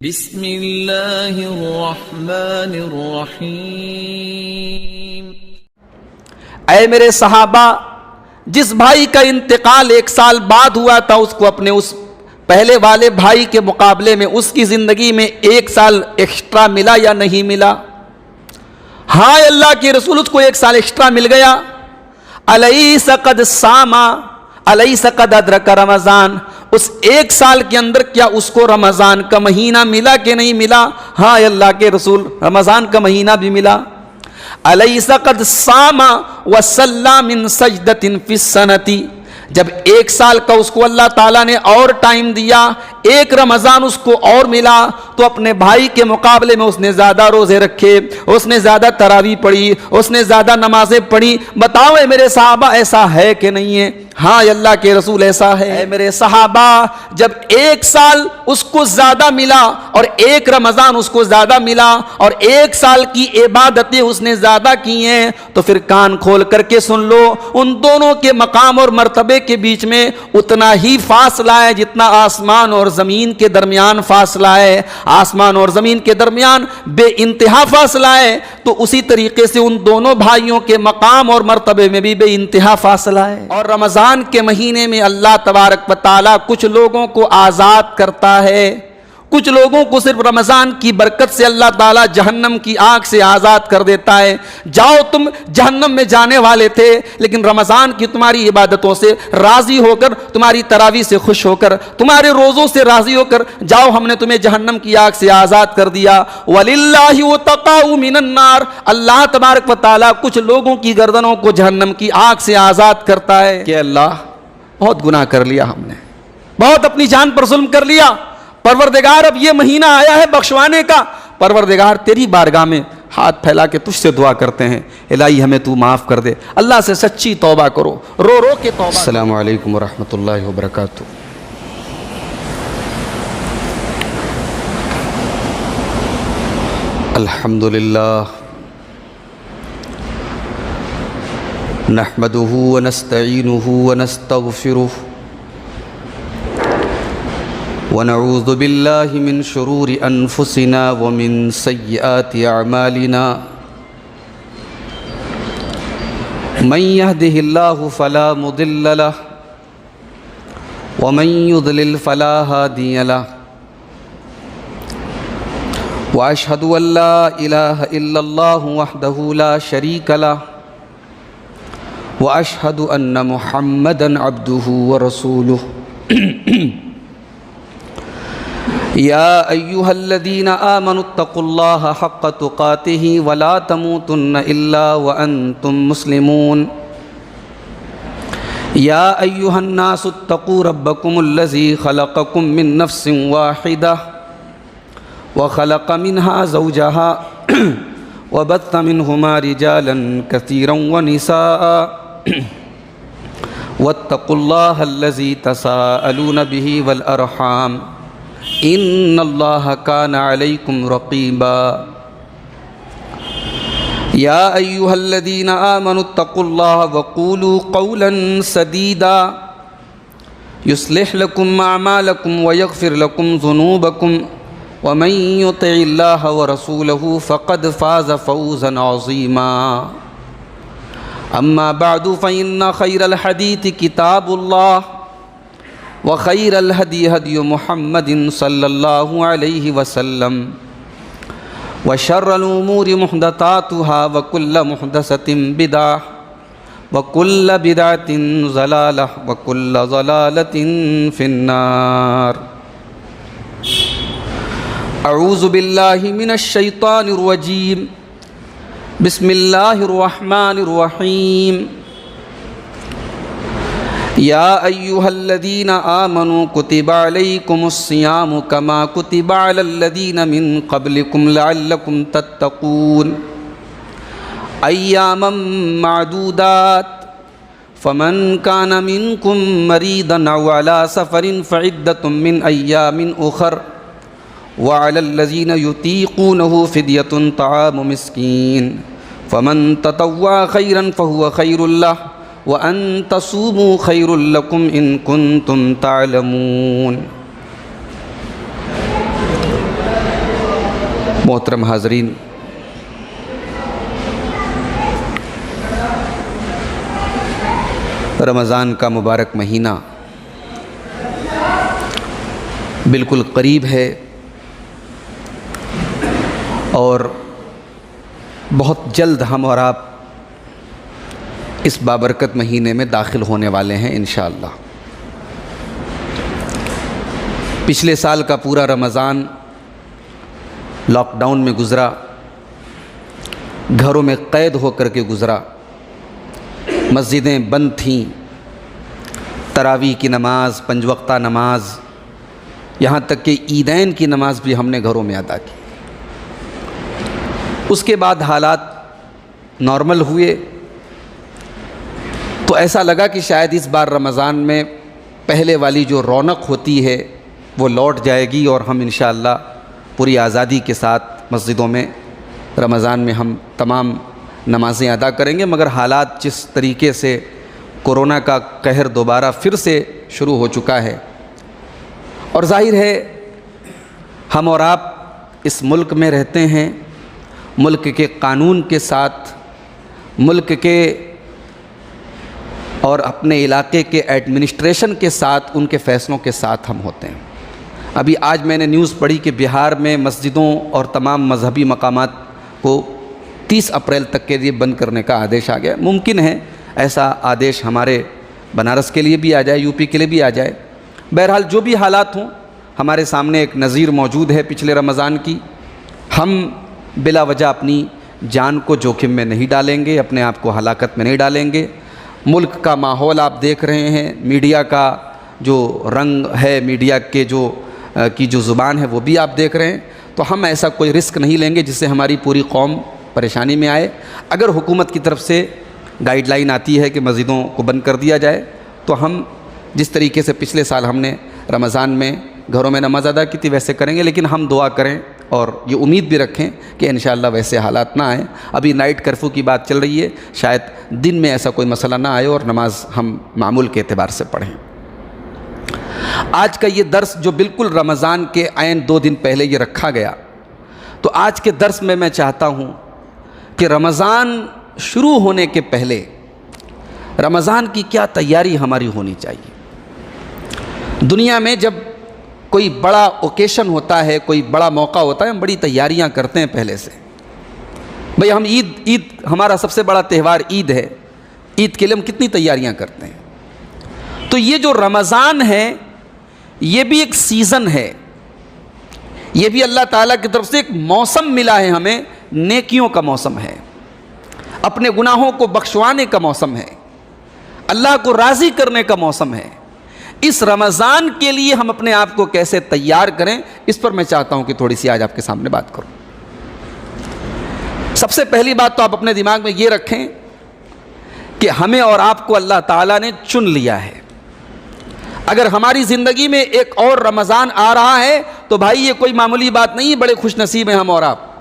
بسم اللہ الرحمن الرحیم۔ اے میرے صحابہ، جس بھائی کا انتقال 1 سال بعد ہوا تھا اس کو اپنے اس پہلے والے بھائی کے مقابلے میں اس کی زندگی میں 1 سال ایکسٹرا ملا یا نہیں ملا؟ ہاں اللہ کے رسول، اس کو 1 سال ایکسٹرا مل گیا۔ الیس قد صاما الیس قد ادرک رمضان، اس 1 سال کے اندر کیا اس کو رمضان کا مہینہ ملا کہ نہیں ملا؟ ہاں اللہ کے رسول، رمضان کا مہینہ بھی ملا۔ الیس قد صام وصلی من سجدۃ فی السنۃ، جب 1 سال کا اس کو اللہ تعالیٰ نے اور ٹائم دیا، 1 رمضان اس کو اور ملا، تو اپنے بھائی کے مقابلے میں اس نے زیادہ روزے رکھے، اس نے زیادہ تراویح پڑھی، اس نے زیادہ نمازیں پڑھی۔ بتاؤ اے میرے صحابہ، ایسا ہے کہ نہیں ہے؟ ہاں اللہ کے رسول ایسا ہے۔ اے میرے صحابہ، جب 1 سال اس کو زیادہ ملا اور 1 رمضان اس کو زیادہ ملا اور 1 سال کی عبادتیں اس نے زیادہ کی ہیں، تو پھر کان کھول کر کے سن لو، ان دونوں کے مقام اور مرتبے کے بیچ میں اتنا ہی فاصلہ ہے جتنا آسمان اور زمین کے درمیان فاصلہ ہے۔ آسمان اور زمین کے درمیان بے انتہا فاصلہ ہے، تو اسی طریقے سے ان دونوں بھائیوں کے مقام اور مرتبے میں بھی بے انتہا فاصلہ ہے۔ اور رمضان کے مہینے میں اللہ تبارک و تعالی کچھ لوگوں کو آزاد کرتا ہے، کچھ لوگوں کو صرف رمضان کی برکت سے اللہ تعالیٰ جہنم کی آگ سے آزاد کر دیتا ہے۔ جاؤ، تم جہنم میں جانے والے تھے، لیکن رمضان کی تمہاری عبادتوں سے راضی ہو کر، تمہاری تراویح سے خوش ہو کر، تمہارے روزوں سے راضی ہو کر جاؤ، ہم نے تمہیں جہنم کی آگ سے آزاد کر دیا۔ وَلِلَّهِ وَتَقَاءُ مِنَ النَّارِ، اللہ تبارک و تعالیٰ کچھ لوگوں کی گردنوں کو جہنم کی آگ سے آزاد کرتا ہے کہ اللہ بہت گناہ کر لیا، ہم نے بہت اپنی جان پر ظلم کر لیا، پروردگار اب یہ مہینہ آیا ہے بخشوانے کا، پروردگار تیری بارگاہ میں ہاتھ پھیلا کے تجھ سے دعا کرتے ہیں، الہی ہمیں تو معاف کر دے۔ اللہ سے سچی توبہ کرو، رو رو کے توبہ۔ السلام علیکم ورحمۃ اللہ وبرکاتہ۔ الحمدللہ نحمده ونستعینه ونستغفره ونعوذ باللہ من شرور انفسنا ومن سیئات اعمالنا، من يهده اللہ فلا مضل له ومن يضلل فلا هادی له، واشهد ان لا الہ الا اللہ وحدہ لا شریک له، واشهد ان محمدا عبدہ ورسولہ۔ یا ایہا الذین آمنوا اتقوا اللہ حق تقاتہ ولا تموتن الا وانتم مسلمون۔ یا ایہا الناس اتقوا ربکم الذی خلقکم من نفس واحدہ وخلق منها زوجہا وبث منہما رجالا کثیرا ونساء واتقوا اللہ الذی تساءلون به والارحام ان اللہ کان علیکم رقیبا۔ یا ایہا الذین آمنوا اتقوا اللہ وقولوا قولا سدیدا یصلح لکم اعمالکم ویغفر لکم ذنوبکم ومن یطع اللہ ورسولہ فقد فاز فوزا عظیما۔ اما بعد فإن خیر الحدیث کتاب اللہ وخیر الہدی ہدی محمد صلی اللہ علیہ وسلم وشر الامور محدثاتها وکل محدثۃ بدعہ وکل بدعۃ ضلالہ وکل ضلالۃ فی النار۔ اعوذ باللہ من الشیطان الرجیم، بسم اللہ الرحمن الرحیم۔ یا ایہا الذین آمنوا کتب علیکم الصیام کما کتب علی الذین من قبلکم لعلکم تتقون، ایاما معدودات، فمن کان منکم مریضا او علی سفر فعدۃ من ایام اخر، وعلی الذین یطیقونہ فدیۃ طعام مسکین، فمن تطوع خیرا فہو خیر لہ، وَأَن تَصُومُوا خَيْرٌ لَكُمْ إِن كُنتُمْ تَعْلَمُونَ۔ محترم حاضرین، رمضان کا مبارک مہینہ بالکل قریب ہے اور بہت جلد ہم اور آپ اس بابرکت مہینے میں داخل ہونے والے ہیں انشاءاللہ۔ پچھلے سال کا پورا رمضان لاک ڈاؤن میں گزرا، گھروں میں قید ہو کر کے گزرا، مسجدیں بند تھیں، تراویح کی نماز، پنج وقتہ نماز، یہاں تک کہ عیدین کی نماز بھی ہم نے گھروں میں ادا کی۔ اس کے بعد حالات نارمل ہوئے تو ایسا لگا کہ شاید اس بار رمضان میں پہلے والی جو رونق ہوتی ہے وہ لوٹ جائے گی اور ہم انشاءاللہ پوری آزادی کے ساتھ مسجدوں میں رمضان میں ہم تمام نمازیں ادا کریں گے، مگر حالات جس طریقے سے کورونا کا قہر دوبارہ پھر سے شروع ہو چکا ہے، اور ظاہر ہے ہم اور آپ اس ملک میں رہتے ہیں، ملک کے قانون کے ساتھ، ملک کے اور اپنے علاقے کے ایڈمنسٹریشن کے ساتھ، ان کے فیصلوں کے ساتھ ہم ہوتے ہیں۔ ابھی آج میں نے نیوز پڑھی کہ بہار میں مسجدوں اور تمام مذہبی مقامات کو 30 اپریل تک کے لیے بند کرنے کا آدیش آ گیا۔ ممکن ہے ایسا آدیش ہمارے بنارس کے لیے بھی آ جائے، یو پی کے لیے بھی آ جائے۔ بہرحال جو بھی حالات ہوں، ہمارے سامنے ایک نظیر موجود ہے پچھلے رمضان کی۔ ہم بلا وجہ اپنی جان کو جوخم میں نہیں ڈالیں گے، اپنے آپ کو ہلاکت میں نہیں ڈالیں گے۔ ملک کا ماحول آپ دیکھ رہے ہیں، میڈیا کا جو رنگ ہے، میڈیا کے کی جو زبان ہے وہ بھی آپ دیکھ رہے ہیں، تو ہم ایسا کوئی رسک نہیں لیں گے جس سے ہماری پوری قوم پریشانی میں آئے۔ اگر حکومت کی طرف سے گائیڈ لائن آتی ہے کہ مسجدوں کو بند کر دیا جائے تو ہم جس طریقے سے پچھلے سال ہم نے رمضان میں گھروں میں نماز ادا کی تھی ویسے کریں گے، لیکن ہم دعا کریں اور یہ امید بھی رکھیں کہ انشاءاللہ ویسے حالات نہ آئیں۔ ابھی نائٹ کرفیو کی بات چل رہی ہے، شاید دن میں ایسا کوئی مسئلہ نہ آئے اور نماز ہم معمول کے اعتبار سے پڑھیں۔ آج کا یہ درس جو بالکل رمضان کے عین 2 دن پہلے یہ رکھا گیا، تو آج کے درس میں چاہتا ہوں کہ رمضان شروع ہونے کے پہلے رمضان کی کیا تیاری ہماری ہونی چاہیے۔ دنیا میں جب کوئی بڑا اوکیشن ہوتا ہے، کوئی بڑا موقع ہوتا ہے، ہم بڑی تیاریاں کرتے ہیں پہلے سے۔ بھئی ہم عید ہمارا سب سے بڑا تہوار عید ہے، عید کے لیے ہم کتنی تیاریاں کرتے ہیں۔ تو یہ جو رمضان ہے یہ بھی ایک سیزن ہے، یہ بھی اللہ تعالیٰ کی طرف سے ایک موسم ملا ہے ہمیں، نیکیوں کا موسم ہے، اپنے گناہوں کو بخشوانے کا موسم ہے، اللہ کو راضی کرنے کا موسم ہے۔ اس رمضان کے لیے ہم اپنے آپ کو کیسے تیار کریں، اس پر میں چاہتا ہوں کہ تھوڑی سی آج آپ کے سامنے بات کروں۔ سب سے پہلی بات تو آپ اپنے دماغ میں یہ رکھیں کہ ہمیں اور آپ کو اللہ تعالیٰ نے چن لیا ہے۔ اگر ہماری زندگی میں ایک اور رمضان آ رہا ہے تو بھائی یہ کوئی معمولی بات نہیں، بڑے خوش نصیب ہیں ہم اور آپ۔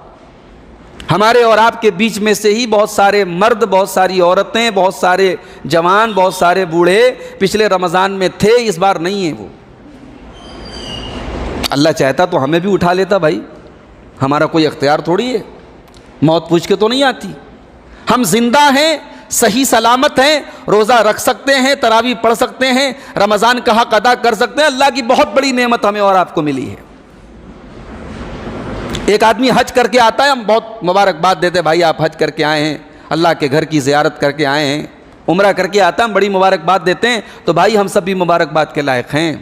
ہمارے اور آپ کے بیچ میں سے ہی بہت سارے مرد، بہت ساری عورتیں، بہت سارے جوان، بہت سارے بوڑھے پچھلے رمضان میں تھے، اس بار نہیں ہیں وہ۔ اللہ چاہتا تو ہمیں بھی اٹھا لیتا بھائی، ہمارا کوئی اختیار تھوڑی ہے، موت پوچھ کے تو نہیں آتی۔ ہم زندہ ہیں، صحیح سلامت ہیں، روزہ رکھ سکتے ہیں، تراویح پڑھ سکتے ہیں، رمضان کا حق ادا کر سکتے ہیں۔ اللہ کی بہت بڑی نعمت ہمیں اور آپ کو ملی ہے۔ ایک آدمی حج کر کے آتا ہے، ہم بہت مبارکباد دیتے ہیں، بھائی آپ حج کر کے آئے ہیں، اللہ کے گھر کی زیارت کر کے آئے ہیں۔ عمرہ کر کے آتا ہے، ہم بڑی مبارکباد دیتے ہیں، تو بھائی ہم سب بھی مبارکباد کے لائق ہیں۔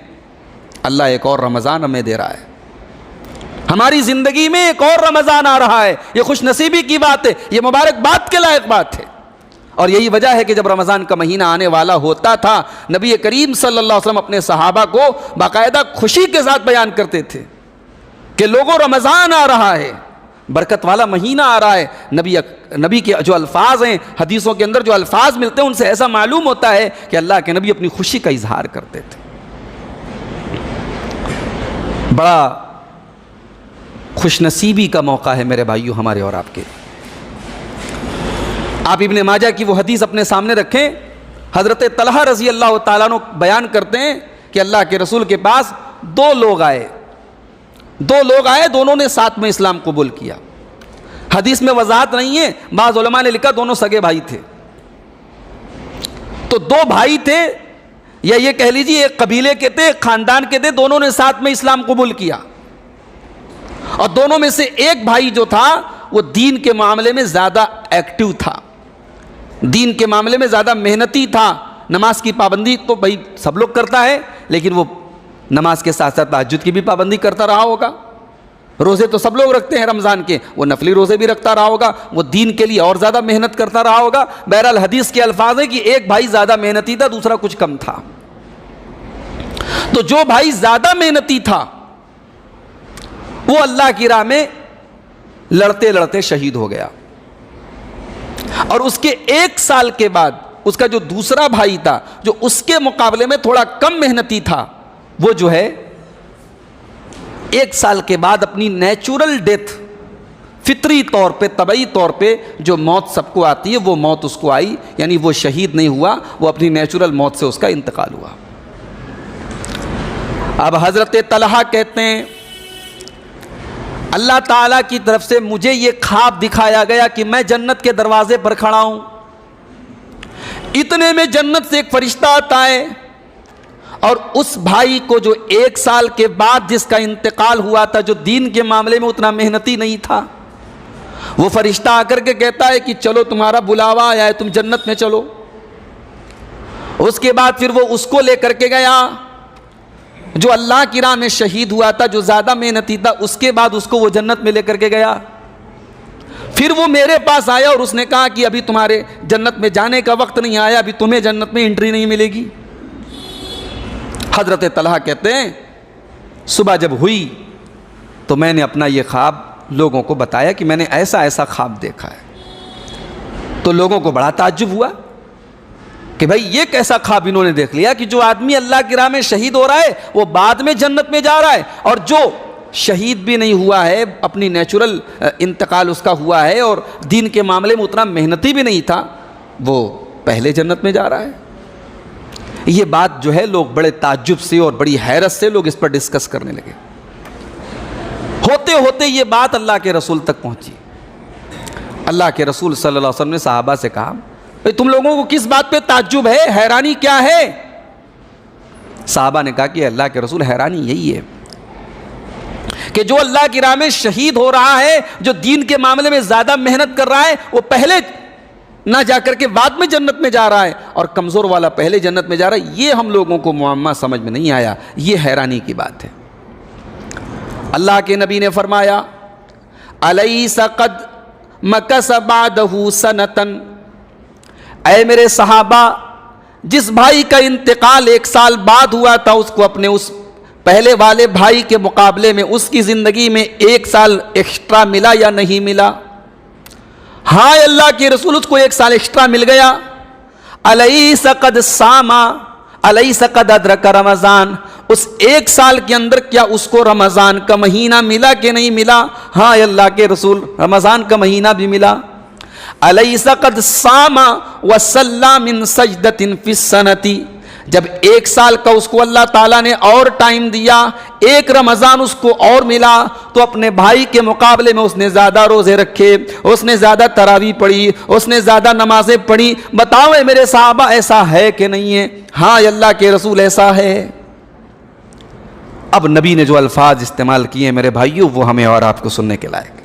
اللہ ایک اور رمضان ہمیں دے رہا ہے، ہماری زندگی میں ایک اور رمضان آ رہا ہے، یہ خوش نصیبی کی بات ہے، یہ مبارکباد کے لائق بات ہے۔ اور یہی وجہ ہے کہ جب رمضان کا مہینہ آنے والا ہوتا تھا، نبی کریم صلی اللہ علیہ وسلم اپنے صحابہ کو باقاعدہ خوشی کے ساتھ بیان کرتے تھے کہ لوگوں رمضان آ رہا ہے، برکت والا مہینہ آ رہا ہے۔ نبی کے جو الفاظ ہیں، حدیثوں کے اندر جو الفاظ ملتے ہیں، ان سے ایسا معلوم ہوتا ہے کہ اللہ کے نبی اپنی خوشی کا اظہار کرتے تھے۔ بڑا خوش نصیبی کا موقع ہے میرے بھائیو ہمارے اور آپ کے۔ آپ ابن ماجہ کی وہ حدیث اپنے سامنے رکھیں، حضرت طلحہ رضی اللہ تعالیٰ عنہ بیان کرتے ہیں کہ اللہ کے رسول کے پاس 2 لوگ آئے، دو لوگ آئے, دونوں نے ساتھ میں اسلام قبول کیا. حدیث میں وضاحت نہیں ہے, بعض علماء نے لکھا دونوں سگے بھائی تھے. تو دو بھائی تھے, یا یہ کہہ لیجیے ایک قبیلے کے تھے, ایک خاندان کے تھے, دونوں نے ساتھ میں اسلام قبول کیا. اور دونوں میں سے ایک بھائی جو تھا وہ دین کے معاملے میں زیادہ ایکٹیو تھا, دین کے معاملے میں زیادہ محنتی تھا. نماز کی پابندی تو بھائی سب لوگ کرتا ہے, لیکن وہ نماز کے ساتھ ساتھ تہجد کی بھی پابندی کرتا رہا ہوگا. روزے تو سب لوگ رکھتے ہیں رمضان کے, وہ نفلی روزے بھی رکھتا رہا ہوگا, وہ دین کے لیے اور زیادہ محنت کرتا رہا ہوگا. بہرحال حدیث کے الفاظ ہیں کہ ایک بھائی زیادہ محنتی تھا, دوسرا کچھ کم تھا. تو جو بھائی زیادہ محنتی تھا وہ اللہ کی راہ میں لڑتے لڑتے شہید ہو گیا. اور اس کے 1 سال کے بعد اس کا جو دوسرا بھائی تھا, جو اس کے مقابلے میں تھوڑا کم محنتی تھا, وہ جو ہے 1 سال کے بعد اپنی نیچرل ڈیتھ, فطری طور پہ, طبعی طور پہ جو موت سب کو آتی ہے وہ موت اس کو آئی. یعنی وہ شہید نہیں ہوا, وہ اپنی نیچرل موت سے اس کا انتقال ہوا. اب حضرت طلحہ کہتے ہیں اللہ تعالیٰ کی طرف سے مجھے یہ خواب دکھایا گیا کہ میں جنت کے دروازے پر کھڑا ہوں. اتنے میں جنت سے ایک فرشتہ آتا ہے, اور اس بھائی کو جو 1 سال کے بعد جس کا انتقال ہوا تھا, جو دین کے معاملے میں اتنا محنتی نہیں تھا, وہ فرشتہ آ کر کے کہتا ہے کہ چلو تمہارا بلاوا آیا ہے, تم جنت میں چلو. اس کے بعد پھر وہ اس کو لے کر کے گیا جو اللہ کی راہ میں شہید ہوا تھا, جو زیادہ محنتی تھا. اس کے بعد اس کو وہ جنت میں لے کر کے گیا. پھر وہ میرے پاس آیا اور اس نے کہا کہ ابھی تمہارے جنت میں جانے کا وقت نہیں آیا, ابھی تمہیں جنت میں انٹری نہیں ملے گی. حضرت طلحہ کہتے ہیں صبح جب ہوئی تو میں نے اپنا یہ خواب لوگوں کو بتایا کہ میں نے ایسا ایسا خواب دیکھا ہے. تو لوگوں کو بڑا تعجب ہوا کہ بھائی یہ کیسا خواب انہوں نے دیکھ لیا کہ جو آدمی اللہ کی راہ میں شہید ہو رہا ہے وہ بعد میں جنت میں جا رہا ہے, اور جو شہید بھی نہیں ہوا ہے, اپنی نیچرل انتقال اس کا ہوا ہے اور دین کے معاملے میں اتنا محنتی بھی نہیں تھا, وہ پہلے جنت میں جا رہا ہے. یہ بات جو ہے لوگ بڑے تعجب سے اور بڑی حیرت سے لوگ اس پر ڈسکس کرنے لگے. ہوتے ہوتے یہ بات اللہ کے رسول تک پہنچی. اللہ کے رسول صلی اللہ علیہ وسلم نے صحابہ سے کہا بھئی تم لوگوں کو کس بات پہ تعجب ہے, حیرانی کیا ہے؟ صحابہ نے کہا کہ اللہ کے رسول حیرانی یہی ہے کہ جو اللہ کی راہ میں شہید ہو رہا ہے, جو دین کے معاملے میں زیادہ محنت کر رہا ہے, وہ پہلے نہ جا کر کے بعد میں جنت میں جا رہا ہے, اور کمزور والا پہلے جنت میں جا رہا ہے. یہ ہم لوگوں کو معمہ سمجھ میں نہیں آیا, یہ حیرانی کی بات ہے. اللہ کے نبی نے فرمایا الیس قد مکث بعدہ سنتن, اے میرے صحابہ جس بھائی کا انتقال 1 سال بعد ہوا تھا, اس کو اپنے اس پہلے والے بھائی کے مقابلے میں اس کی زندگی میں 1 سال ایکسٹرا ملا یا نہیں ملا؟ ہاں اللہ کے رسول, اس کو 1 سال ایکسٹرا مل گیا. الیس قد صاما الیس قد ادرک رمضان, اس 1 سال کے اندر کیا اس کو رمضان کا مہینہ ملا کہ نہیں ملا؟ ہاں اللہ کے رسول, رمضان کا مہینہ بھی ملا. الیس قد صاما وصلی من سجدۃ فی السنۃ, جب 1 سال کا اس کو اللہ تعالیٰ نے اور ٹائم دیا, 1 رمضان اس کو اور ملا, تو اپنے بھائی کے مقابلے میں اس نے زیادہ روزے رکھے, اس نے زیادہ تراویح پڑھی, اس نے زیادہ نمازیں پڑھی. بتاؤ اے میرے صحابہ ایسا ہے کہ نہیں ہے؟ ہاں اللہ کے رسول ایسا ہے. اب نبی نے جو الفاظ استعمال کیے میرے بھائیوں, وہ ہمیں اور آپ کو سننے کے لائق.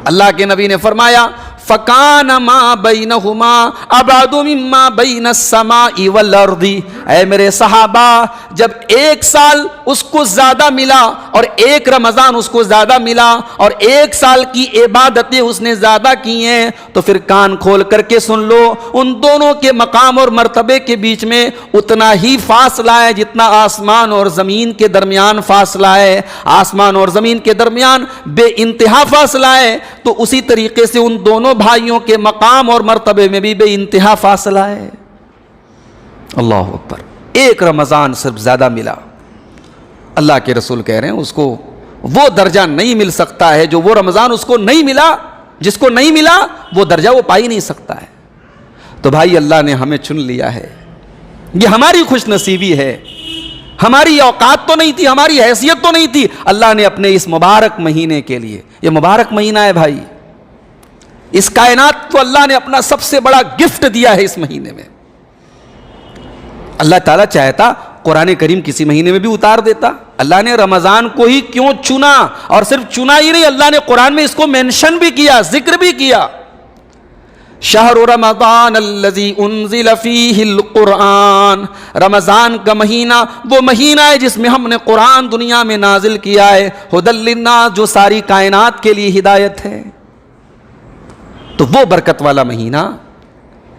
اللہ کے نبی نے فرمایا فَكَانَ مَا بَيْنَهُمَا أَبْعَدُ مِمَّا بَيْنَ السَّمَاءِ وَالْأَرْضِ, اے میرے صحابہ جب 1 سال اس کو زیادہ ملا اور 1 رمضان اس کو زیادہ ملا اور 1 سال کی عبادتیں اس نے زیادہ کی ہیں, تو پھر کان کھول کر کے سن لو, ان دونوں کے مقام اور مرتبے کے بیچ میں اتنا ہی فاصلہ ہے جتنا آسمان اور زمین کے درمیان فاصلہ ہے. آسمان اور زمین کے درمیان بے انتہا فاصلہ ہے, تو اسی طریقے سے ان دونوں بھائیوں کے مقام اور مرتبے میں بھی بے انتہا فاصلہ ہے. اللہ اکبر, 1 رمضان صرف زیادہ ملا. اللہ کے رسول کہہ رہے ہیں اس کو وہ درجہ نہیں مل سکتا ہے جو وہ رمضان اس کو نہیں ملا, جس کو نہیں ملا وہ درجہ وہ پا ہی نہیں سکتا ہے. تو بھائی اللہ نے ہمیں چن لیا ہے, یہ ہماری خوش نصیبی ہے. ہماری اوقات تو نہیں تھی, ہماری حیثیت تو نہیں تھی, اللہ نے اپنے اس مبارک مہینے کے لیے, یہ مبارک مہینہ ہے بھائی, اس کائنات کو اللہ نے اپنا سب سے بڑا گفٹ دیا ہے اس مہینے میں. اللہ تعالیٰ چاہتا قرآن کریم کسی مہینے میں بھی اتار دیتا. اللہ نے رمضان کو ہی کیوں چنا, اور صرف چنا ہی نہیں, اللہ نے قرآن میں اس کو مینشن بھی کیا, ذکر بھی کیا. شہر رمضان الذی انزل فیہ القرآن, رمضان کا مہینہ وہ مہینہ ہے جس میں ہم نے قرآن دنیا میں نازل کیا ہے, ھدی للناس, جو ساری کائنات کے لیے ہدایت ہے. تو وہ برکت والا مہینہ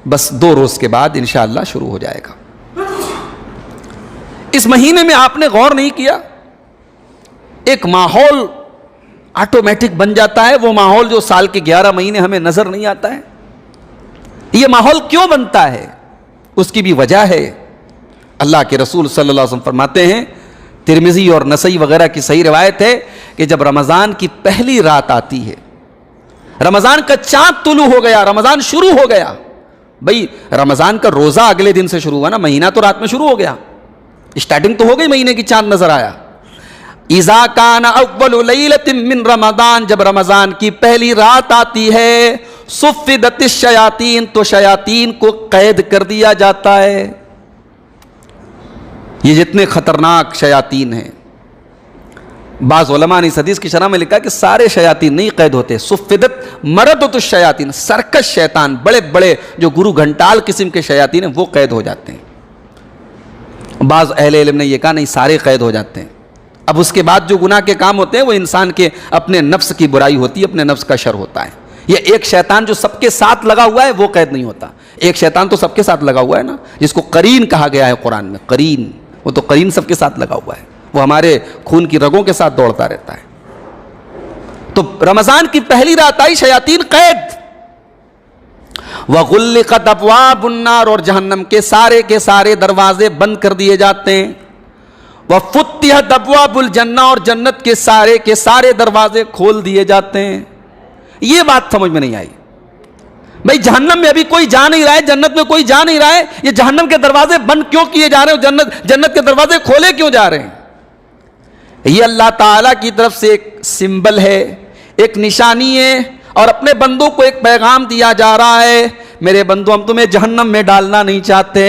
بس 2 روز کے بعد انشاءاللہ شروع ہو جائے گا. اس مہینے میں آپ نے غور نہیں کیا, ایک ماحول آٹومیٹک بن جاتا ہے, وہ ماحول جو سال کے 11 مہینے ہمیں نظر نہیں آتا ہے. یہ ماحول کیوں بنتا ہے, اس کی بھی وجہ ہے. اللہ کے رسول صلی اللہ علیہ وسلم فرماتے ہیں, ترمذی اور نسائی وغیرہ کی صحیح روایت ہے کہ جب رمضان کی پہلی رات آتی ہے, رمضان کا چاند طلوع ہو گیا, رمضان شروع ہو گیا. بھئی رمضان کا روزہ اگلے دن سے شروع ہوا نا, مہینہ تو رات میں شروع ہو گیا, اسٹارٹنگ تو ہو گئی, مہینے کی چاند نظر آیا. اذا کان اول لیلۃ من رمضان, جب رمضان کی پہلی رات آتی ہے, صفدت الشیاطین, تو شیاطین کو قید کر دیا جاتا ہے. یہ جتنے خطرناک شیاطین ہیں, بعض علماء نے اس حدیث کی شرح میں لکھا کہ سارے شیاطین نہیں قید ہوتے, صفدت مردۃ الشیاطین, سرکش شیطان, بڑے بڑے جو گرو گھنٹال قسم کے شیاطین ہیں وہ قید ہو جاتے ہیں. بعض اہل علم نے یہ کہا نہیں, سارے قید ہو جاتے ہیں. اب اس کے بعد جو گناہ کے کام ہوتے ہیں وہ انسان کے اپنے نفس کی برائی ہوتی ہے, اپنے نفس کا شر ہوتا ہے. یہ ایک شیطان جو سب کے ساتھ لگا ہوا ہے وہ قید نہیں ہوتا. ایک شیطان تو سب کے ساتھ لگا ہوا ہے نا, جس کو قرین کہا گیا ہے قرآن میں, قرین, وہ تو قرین سب کے ساتھ لگا ہوا ہے, وہ ہمارے خون کی رگوں کے ساتھ دوڑتا رہتا ہے. تو رمضان کی پہلی رات آئی, شیاطین قید. وَغُلِّقَتْ أَبْوَابُ النَّارِ, اور جہنم کے سارے دروازے بند کر دیے جاتے ہیں. وَفُتِّحَتْ أَبْوَابُ الْجَنَّةِ, اور جنت کے سارے دروازے کھول دیے جاتے ہیں. یہ بات سمجھ میں نہیں آئی. بھئی جہنم میں ابھی کوئی جا نہیں رہا ہے, جنت میں کوئی جا نہیں رہا ہے, یہ جہنم کے دروازے بند کیوں کیے جا رہے ہیں, جنت کے دروازے کھولے کیوں جا رہے ہیں؟ یہ اللہ تعالیٰ کی طرف سے ایک سمبل ہے, ایک نشانی ہے, اور اپنے بندوں کو ایک پیغام دیا جا رہا ہے, میرے بندو ہم تمہیں جہنم میں ڈالنا نہیں چاہتے.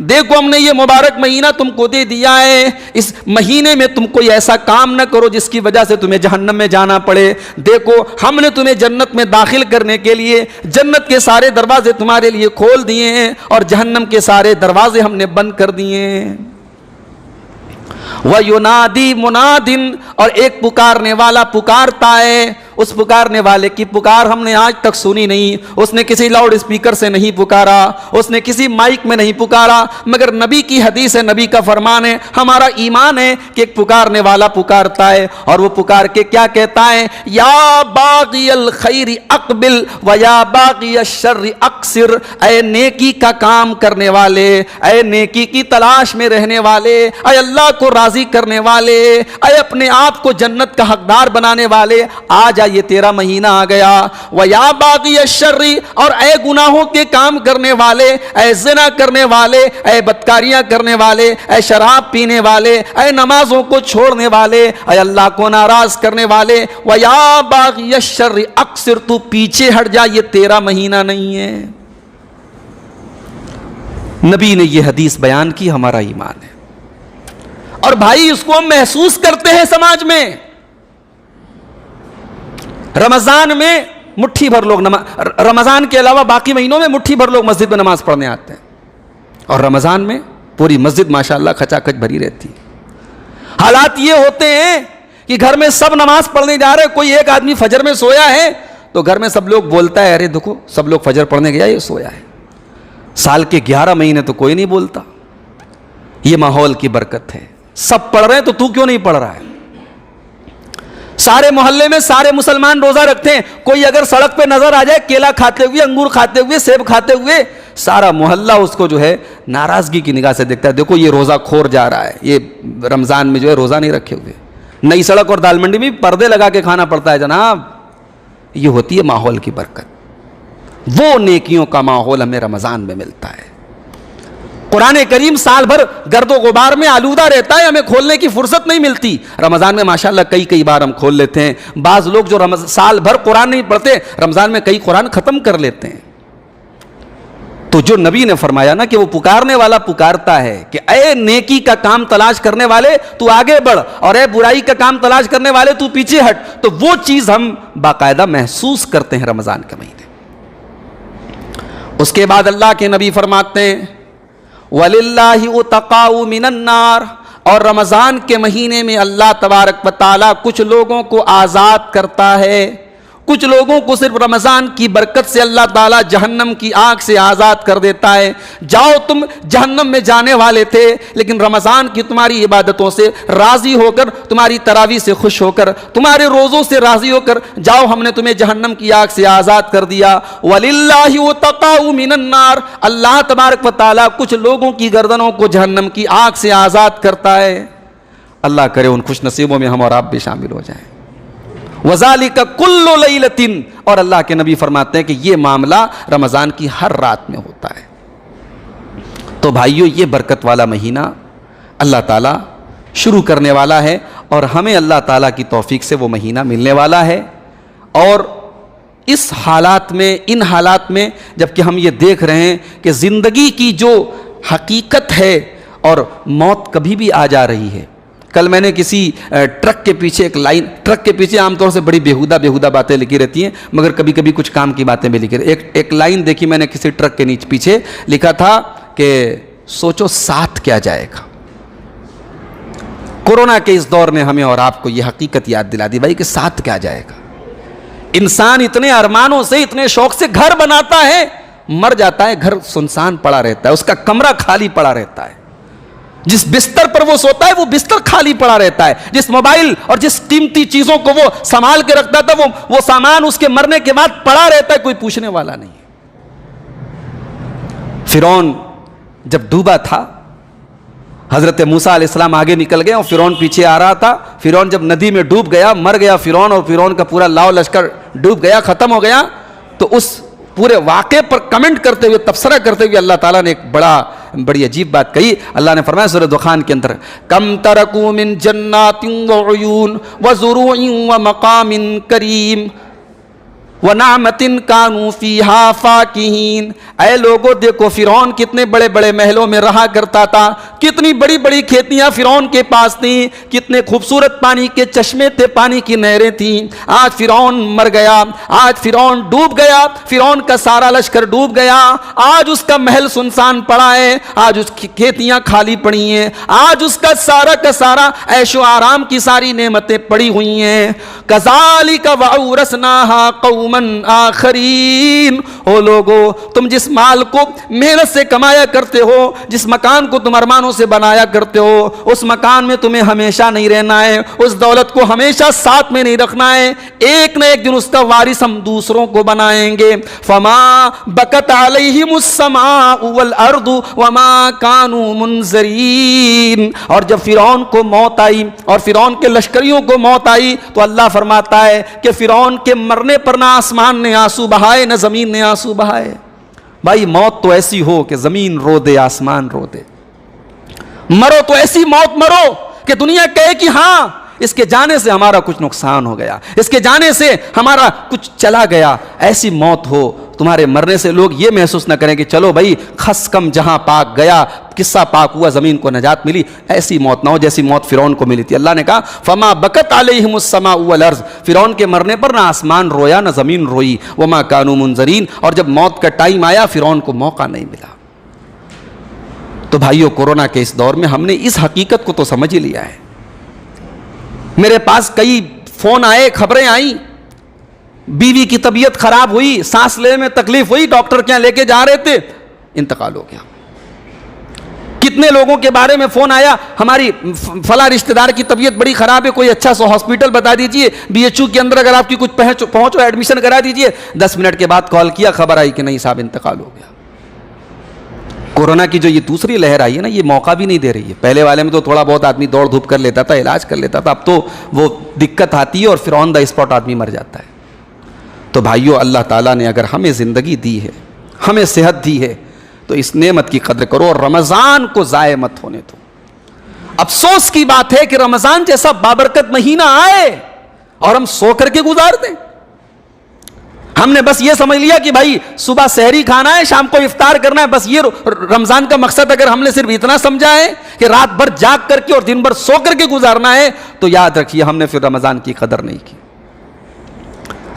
دیکھو ہم نے یہ مبارک مہینہ تم کو دے دیا ہے, اس مہینے میں تم کوئی ایسا کام نہ کرو جس کی وجہ سے تمہیں جہنم میں جانا پڑے. دیکھو ہم نے تمہیں جنت میں داخل کرنے کے لیے جنت کے سارے دروازے تمہارے لیے کھول دیے ہیں, اور جہنم کے سارے دروازے ہم نے بند کر دیے ہیں. وَيُنَادِي مُنَادٍ, اور ایک پکارنے والا پکارتا ہے. اس پکارنے والے کی پکار ہم نے آج تک سنی نہیں, اس نے کسی لاؤڈ اسپیکر سے نہیں پکارا, اس نے کسی مائک میں نہیں پکارا, مگر نبی کی حدیث ہے, نبی کا فرمان ہے, ہمارا ایمان ہے کہ ایک پکارنے والا پکارتا ہے, اور وہ پکار کے کیا کہتا ہے, یا باغی الخیر اقبل و یا باغی الشر اقصر, اے نیکی کا کام کرنے والے, اے نیکی کی تلاش میں رہنے والے, اے اللہ کو راضی کرنے والے, اے اپنے آپ کو جنت کا حقدار بنانے والے, آج یہ تیرا مہینہ آ گیا. وَيَا بَاغِيَ الشَّرِّ, اور اے گناہوں کے کام کرنے والے, اے زنا کرنے والے, اے بدکاریاں کرنے والے, اے شراب پینے والے, اے نمازوں کو چھوڑنے والے, اے اللہ کو ناراض کرنے والے, وَيَا بَاغِيَ الشَّرِّ اقصر, تو پیچھے ہٹ جا, یہ تیرا مہینہ نہیں ہے. نبی نے یہ حدیث بیان کی, ہمارا ایمان ہے. اور بھائی اس کو ہم محسوس کرتے ہیں سماج میں. رمضان میں مٹھی بھر لوگ رمضان کے علاوہ باقی مہینوں میں مٹھی بھر لوگ مسجد میں نماز پڑھنے آتے ہیں, اور رمضان میں پوری مسجد ماشاءاللہ کھچا کھچ بھری رہتی ہے. حالات یہ ہوتے ہیں کہ گھر میں سب نماز پڑھنے جا رہے, کوئی ایک آدمی فجر میں سویا ہے تو گھر میں سب لوگ بولتا ہے, ارے دیکھو سب لوگ فجر پڑھنے گیا, یہ سویا ہے. سال کے 11 مہینے تو کوئی نہیں بولتا. یہ ماحول کی برکت ہے. سب پڑھ رہے ہیں تو کیوں نہیں پڑھ رہا ہے؟ سارے محلے میں سارے مسلمان روزہ رکھتے ہیں, کوئی اگر سڑک پہ نظر آ جائے کیلا کھاتے ہوئے, انگور کھاتے ہوئے, سیب کھاتے ہوئے, سارا محلہ اس کو جو ہے ناراضگی کی نگاہ سے دیکھتا ہے, دیکھو یہ روزہ کھور جا رہا ہے, یہ رمضان میں جو ہے روزہ نہیں رکھے ہوئے. نئی سڑک اور دال منڈی میں پردے لگا کے کھانا پڑتا ہے جناب. یہ ہوتی ہے ماحول کی برکت. وہ نیکیوں کا ماحول ہمیں رمضان میں ملتا ہے. قرآن کریم سال بھر گرد و غبار میں آلودہ رہتا ہے, ہمیں کھولنے کی فرصت نہیں ملتی. رمضان میں ماشاءاللہ کئی بار ہم کھول لیتے ہیں. بعض لوگ جو سال بھر قرآن نہیں پڑھتے, رمضان میں کئی قرآن ختم کر لیتے ہیں. تو جو نبی نے فرمایا نا کہ وہ پکارنے والا پکارتا ہے کہ اے نیکی کا کام تلاش کرنے والے تو آگے بڑھ, اور اے برائی کا کام تلاش کرنے والے تو پیچھے ہٹ, تو وہ چیز ہم باقاعدہ محسوس کرتے ہیں رمضان کے مہینے. اس کے بعد اللہ کے نبی فرماتے ہیں وَلِلَّهِ اُتَقَاءُ مِنَ النَّارِ, اور رمضان کے مہینے میں اللہ تبارک و تعالیٰ کچھ لوگوں کو آزاد کرتا ہے. کچھ لوگوں کو صرف رمضان کی برکت سے اللہ تعالیٰ جہنم کی آگ سے آزاد کر دیتا ہے. جاؤ تم جہنم میں جانے والے تھے, لیکن رمضان کی تمہاری عبادتوں سے راضی ہو کر, تمہاری تراویح سے خوش ہو کر, تمہارے روزوں سے راضی ہو کر جاؤ, ہم نے تمہیں جہنم کی آگ سے آزاد کر دیا. وَلِلَّهِ اُتَقَاءُ مِنَ النَّارِ, اللہ تبارک و تعالیٰ کچھ لوگوں کی گردنوں کو جہنم کی آگ سے آزاد کرتا ہے. اللہ کرے ان خوش نصیبوں میں ہم اور آپ بھی شامل ہو جائیں. وَذَلِكَ كُلُّ لَيْلَةٍ, اور اللہ کے نبی فرماتے ہیں کہ یہ معاملہ رمضان کی ہر رات میں ہوتا ہے. تو بھائیو, یہ برکت والا مہینہ اللہ تعالیٰ شروع کرنے والا ہے, اور ہمیں اللہ تعالیٰ کی توفیق سے وہ مہینہ ملنے والا ہے. اور اس حالات میں, ان حالات میں جب کہ ہم یہ دیکھ رہے ہیں کہ زندگی کی جو حقیقت ہے اور موت کبھی بھی آ جا رہی ہے. کل میں نے کسی ٹرک کے پیچھے ایک لائن, ٹرک کے پیچھے عام طور سے بڑی بیہودہ باتیں لکھی رہتی ہیں, مگر کبھی کبھی کچھ کام کی باتیں بھی لکھی رہتی ہیں. ایک لائن دیکھی میں نے کسی ٹرک کے پیچھے لکھا تھا کہ سوچو ساتھ کیا جائے گا. کورونا کے اس دور نے ہمیں اور آپ کو یہ حقیقت یاد دلا دی بھائی کہ ساتھ کیا جائے گا. انسان اتنے ارمانوں سے, اتنے شوق سے گھر بناتا ہے, مر جاتا ہے, گھر سنسان پڑا رہتا ہے, اس کا کمرہ خالی پڑا رہتا ہے. جس بستر پر وہ سوتا ہے وہ بستر خالی پڑا رہتا ہے. جس موبائل اور جس قیمتی چیزوں کو وہ سنبھال کے رکھتا تھا وہ سامان اس کے مرنے کے بعد پڑا رہتا ہے, کوئی پوچھنے والا نہیں. فرعون جب ڈوبا تھا, حضرت موسیٰ علیہ السلام آگے نکل گئے اور فرعون پیچھے آ رہا تھا. فرعون جب ندی میں ڈوب گیا, مر گیا فرعون, اور فرعون کا پورا لاؤ لشکر ڈوب گیا, ختم ہو گیا. تو اس پورے واقعے پر کمنٹ کرتے ہوئے, تبصرہ کرتے ہوئے اللہ تعالیٰ نے ایک بڑی عجیب بات کہی. اللہ نے فرمایا سورہ دخان کے اندر, کم ترکوا من جنات وعیون وزروع ومقام کریم ونعمت کانوا فیہا فاکہین. اے لوگوں دیکھو فرعون کتنے بڑے بڑے محلوں میں رہا کرتا تھا, کتنی بڑی بڑی کھیتیاں فرعون کے پاس تھیں, کتنے خوبصورت پانی کے چشمے تھے, پانی کی نہریں تھیں. آج فرعون مر گیا, آج فرعون ڈوب گیا, فرعون کا سارا لشکر ڈوب گیا, آج اس کا محل سنسان پڑا ہے, آج اس کی کھیتیاں خالی پڑی ہیں, آج اس کا سارا عیش و آرام کی ساری نعمتیں پڑی ہوئی ہیں. کذالک وَأَوْرَثْنَاهَا قَوْمًا آخَرِينَ. او لوگو, تم جس مال کو محنت سے کمایا کرتے ہو, جس مکان کو تم ارمانوں سے بنایا کرتے ہو, اس مکان میں تمہیں ہمیشہ نہیں رہنا ہے, اس دولت کو ہمیشہ ساتھ میں نہیں رکھنا ہے. ایک نہ ایک دن اس کا وارث ہم دوسروں کو بنائیں گے. فما بکت علیہم السماء والارض وما كانوا منذرین. اور جب فرعون کو موت آئی اور فرعون کے لشکریوں کو موت آئی تو اللہ فرماتا ہے کہ فرعون کے مرنے پر نہ آسمان نے آنسو بہائے, نہ زمین نے آنسو بہائے. بھائی موت تو ایسی ہو کہ زمین رو دے, آسمان رو دے. مرو تو ایسی موت مرو کہ دنیا کہے کہ ہاں اس کے جانے سے ہمارا کچھ نقصان ہو گیا, اس کے جانے سے ہمارا کچھ چلا گیا. ایسی موت ہو تمہارے مرنے سے لوگ یہ محسوس نہ کریں کہ چلو بھائی خس کم جہاں پاک گیا, قصہ پاک ہوا, زمین کو نجات ملی. ایسی موت نہ ہو جیسی موت فرعون کو ملی تھی. اللہ نے کہا فما بکت علیہم السماء والارض. فرعون کے مرنے پر نہ آسمان رویا نہ زمین روئی. وما كانوا منذرین. اور جب موت کا ٹائم آیا فرعون کو موقع نہیں ملا. تو بھائیو, کورونا کے اس دور میں ہم نے اس حقیقت کو تو سمجھ ہی لیا ہے. میرے پاس کئی فون آئے, خبریں آئیں, بیوی کی طبیعت خراب ہوئی, سانس لینے میں تکلیف ہوئی, ڈاکٹر کے یہاں لے کے جا رہے تھے, انتقال ہو گیا. کتنے لوگوں کے بارے میں فون آیا, ہماری فلاں رشتہ دار کی طبیعت بڑی خراب ہے, کوئی اچھا سا ہاسپٹل بتا دیجئے, BHU کے اندر اگر آپ کی کچھ پہنچ ہو ایڈمیشن کرا دیجئے. 10 منٹ کے بعد کال کیا, خبر آئی کہ نہیں صاحب انتقال ہو گیا. کورونا کی جو یہ دوسری لہر آئی ہے نا, یہ موقع بھی نہیں دے رہی ہے. پہلے والے میں تو تھوڑا بہت آدمی دوڑ دھوپ کر لیتا تھا, علاج کر لیتا تھا, اب تو وہ دقت آتی ہے اور پھر آن دا اسپاٹ آدمی مر جاتا ہے. تو بھائیو, اللہ تعالیٰ نے اگر ہمیں زندگی دی ہے, ہمیں صحت دی ہے, تو اس نعمت کی قدر کرو اور رمضان کو ضائع مت ہونے دو. افسوس کی بات ہے کہ رمضان جیسا بابرکت مہینہ آئے اور ہم سو کر کے گزار دیں. ہم نے بس یہ سمجھ لیا کہ بھائی صبح سحری کھانا ہے، شام کو افطار کرنا ہے، بس یہ رمضان کا مقصد. اگر ہم نے صرف اتنا سمجھا ہے کہ رات بھر جاگ کر کے اور دن بھر سو کر کے گزارنا ہے، تو یاد رکھیے ہم نے پھر رمضان کی قدر نہیں کی.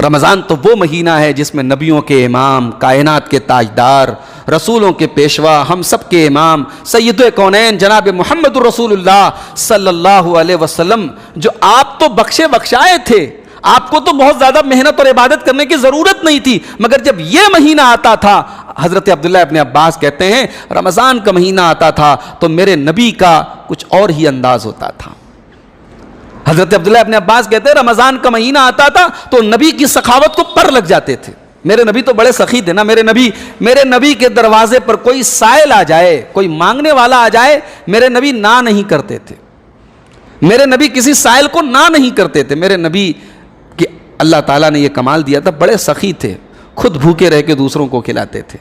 رمضان تو وہ مہینہ ہے جس میں نبیوں کے امام، کائنات کے تاجدار، رسولوں کے پیشوا، ہم سب کے امام سید کونین جناب محمد رسول اللہ صلی اللہ علیہ وسلم، جو آپ تو بخشے بخشائے تھے، آپ کو تو بہت زیادہ محنت اور عبادت کرنے کی ضرورت نہیں تھی، مگر جب یہ مہینہ آتا تھا، حضرت عبداللہ ابن عباس کہتے ہیں رمضان کا مہینہ آتا تھا تو میرے نبی کا کچھ اور ہی انداز ہوتا تھا. حضرت عبداللہ ابن عباس کہتے ہیں رمضان کا مہینہ آتا تھا تو نبی کی سخاوت کو پر لگ جاتے تھے. میرے نبی تو بڑے سخی تھے نا. میرے نبی کے دروازے پر کوئی سائل آ جائے، کوئی مانگنے والا آ جائے، میرے نبی نہ نہیں کرتے تھے. میرے نبی کسی سائل کو نہ نہیں کرتے تھے. میرے نبی کہ اللہ تعالیٰ نے یہ کمال دیا تھا، بڑے سخی تھے، خود بھوکے رہ کے دوسروں کو کھلاتے تھے.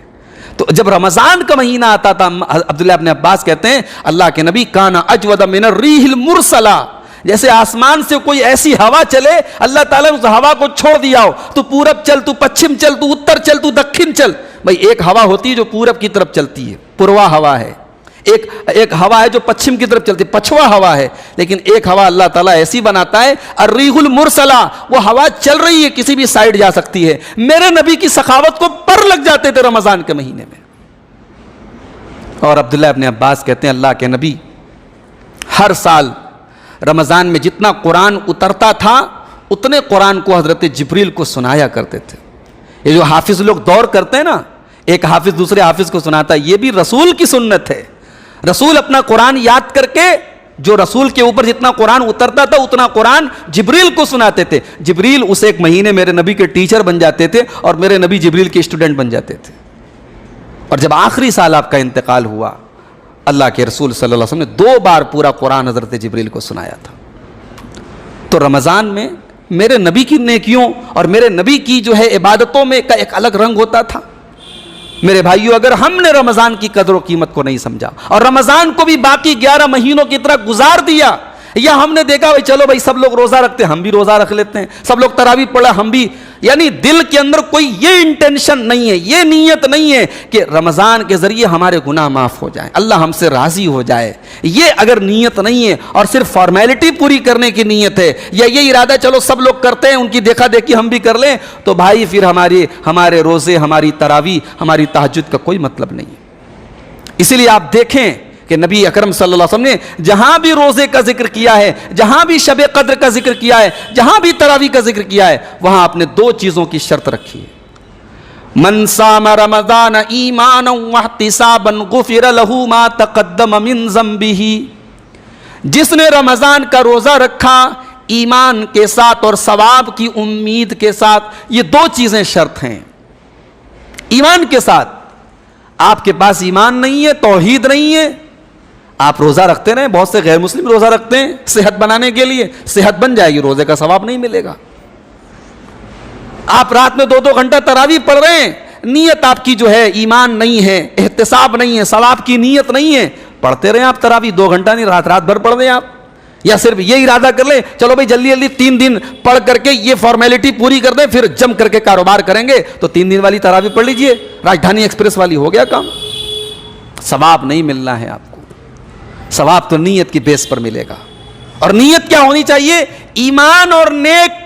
تو جب رمضان کا مہینہ آتا تھا، عبداللہ ابن عباس کہتے ہیں اللہ کے نبی کانا اجود من الریح المرسلہ، جیسے آسمان سے کوئی ایسی ہوا چلے، اللہ تعالیٰ نے اس ہوا کو چھوڑ دیا ہو، تو پورب چل، تو پچھم چل، تو اتر چل، تو دکھن چل. بھائی ایک ہوا ہوتی ہے جو پورب کی طرف چلتی ہے، پوروا ہوا ہے. ایک ہوا ہے جو پچھم کی طرف چلتی ہے، پچھوا ہوا ہے. لیکن ایک ہوا اللہ تعالیٰ ایسی بناتا ہے الریح المرسلہ، وہ ہوا چل رہی ہے، کسی بھی سائیڈ جا سکتی ہے. میرے نبی کی سخاوت کو پر لگ جاتے تھے رمضان کے مہینے میں. اور عبداللہ ابن عباس کہتے ہیں اللہ کے نبی ہر سال رمضان میں جتنا قرآن اترتا تھا اتنے قرآن کو حضرت جبریل کو سنایا کرتے تھے. یہ جو حافظ لوگ دور کرتے ہیں نا، ایک حافظ دوسرے حافظ کو سناتا ہے، یہ بھی رسول کی سنت ہے. رسول اپنا قرآن یاد کر کے، جو رسول کے اوپر جتنا قرآن اترتا تھا اتنا قرآن جبریل کو سناتے تھے. جبریل اس ایک مہینے میرے نبی کے ٹیچر بن جاتے تھے اور میرے نبی جبریل کے اسٹوڈنٹ بن جاتے تھے. اور جب آخری سال آپ کا انتقال ہوا، اللہ کے رسول صلی اللہ علیہ وسلم نے 2 بار پورا قرآن حضرت جبریل کو سنایا تھا. تو رمضان میں میرے نبی کی نیکیوں اور میرے نبی کی جو ہے عبادتوں میں کا ایک الگ رنگ ہوتا تھا. میرے بھائیو، اگر ہم نے رمضان کی قدر و قیمت کو نہیں سمجھا اور رمضان کو بھی باقی 11 مہینوں کی طرح گزار دیا، یا ہم نے دیکھا بھائی چلو بھائی سب لوگ روزہ رکھتے ہیں ہم بھی روزہ رکھ لیتے ہیں، سب لوگ تراویح پڑھا ہم بھی، یعنی دل کے اندر کوئی یہ انٹینشن نہیں ہے، یہ نیت نہیں ہے کہ رمضان کے ذریعے ہمارے گناہ معاف ہو جائیں، اللہ ہم سے راضی ہو جائے، یہ اگر نیت نہیں ہے اور صرف فارمیلٹی پوری کرنے کی نیت ہے، یا یہ ارادہ چلو سب لوگ کرتے ہیں ان کی دیکھا دیکھی ہم بھی کر لیں، تو بھائی پھر ہمارے روزے، ہماری تراویح، ہماری تہجد کا کوئی مطلب نہیں ہے. اسی لیے آپ دیکھیں کہ نبی اکرم صلی اللہ علیہ وسلم نے جہاں بھی روزے کا ذکر کیا ہے، جہاں بھی شب قدر کا ذکر کیا ہے، جہاں بھی تراویح کا ذکر کیا ہے، وہاں آپ نے 2 چیزوں کی شرط رکھی ہے. من صام رمضان ایمانا واحتسابا غفر له ما تقدم من ذنبه، جس نے رمضان کا روزہ رکھا ایمان کے ساتھ اور ثواب کی امید کے ساتھ. یہ 2 چیزیں شرط ہیں. ایمان کے ساتھ، آپ کے پاس ایمان نہیں ہے، توحید نہیں ہے، آپ روزہ رکھتے رہیں. بہت سے غیر مسلم روزہ رکھتے ہیں صحت بنانے کے لیے، صحت بن جائے گی، روزے کا ثواب نہیں ملے گا. آپ رات میں 2 گھنٹہ تراویح پڑھ رہے ہیں، نیت آپ کی جو ہے ایمان نہیں ہے، احتساب نہیں ہے، ثواب کی نیت نہیں ہے، پڑھتے رہیں آپ تراویح 2 گھنٹہ نہیں، رات بھر پڑھ دیں آپ. یا صرف یہ ارادہ کر لیں چلو بھائی جلدی 3 دن پڑھ کر کے یہ فارمیلٹی پوری کر دیں، پھر جم کر کے کاروبار کریں گے، تو 3 دن والی تراویح پڑھ لیجئے، راجدھانی ایکسپریس والی، ہو گیا کام. ثواب نہیں ملنا ہے آپ کو، ثواب تو نیت کی بیس پر ملے گا. اور نیت کیا ہونی چاہیے؟ ایمان اور نیک،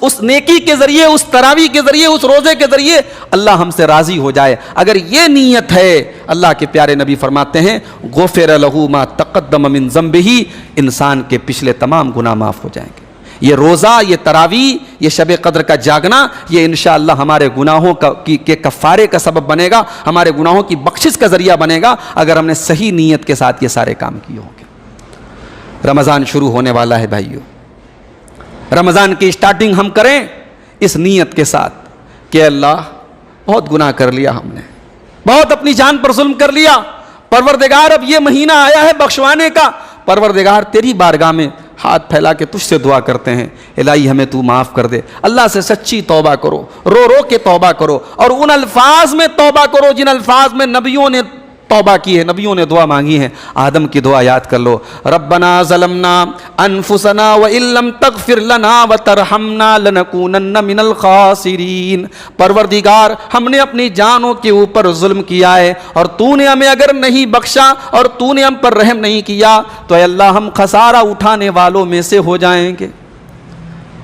اس نیکی کے ذریعے، اس تراویح کے ذریعے، اس روزے کے ذریعے اللہ ہم سے راضی ہو جائے. اگر یہ نیت ہے، اللہ کے پیارے نبی فرماتے ہیں غفر له ما تقدم من ذنبه، انسان کے پچھلے تمام گناہ معاف ہو جائیں گے. یہ روزہ، یہ تراویح، یہ شب قدر کا جاگنا، یہ انشاءاللہ ہمارے گناہوں کے کفارے کا سبب بنے گا، ہمارے گناہوں کی بخشش کا ذریعہ بنے گا اگر ہم نے صحیح نیت کے ساتھ یہ سارے کام کیے ہوں گے. رمضان شروع ہونے والا ہے بھائیو. رمضان کی اسٹارٹنگ ہم کریں اس نیت کے ساتھ کہ اللہ بہت گناہ کر لیا، ہم نے بہت اپنی جان پر ظلم کر لیا، پروردگار اب یہ مہینہ آیا ہے بخشوانے کا، پروردگار تیری بارگاہ میں ہاتھ پھیلا کے تجھ سے دعا کرتے ہیں، الہی ہمیں تو معاف کر دے۔ اللہ سے سچی توبہ کرو، رو رو کے توبہ کرو، اور ان الفاظ میں توبہ کرو جن الفاظ میں نبیوں نے توبہ کی ہے، نبیوں نے دعا مانگی ہے۔ آدم کی دعا یاد کر لو، ربنا ظلمنا انفسنا وان لم تغفر لنا وترحمنا لنکونن من الخاسرین۔ پروردگار، ہم نے اپنی جانوں کے اوپر ظلم کیا ہے، اور تو نے ہمیں اگر نہیں بخشا اور تو نے ہم پر رحم نہیں کیا تو اے اللہ ہم خسارہ اٹھانے والوں میں سے ہو جائیں گے۔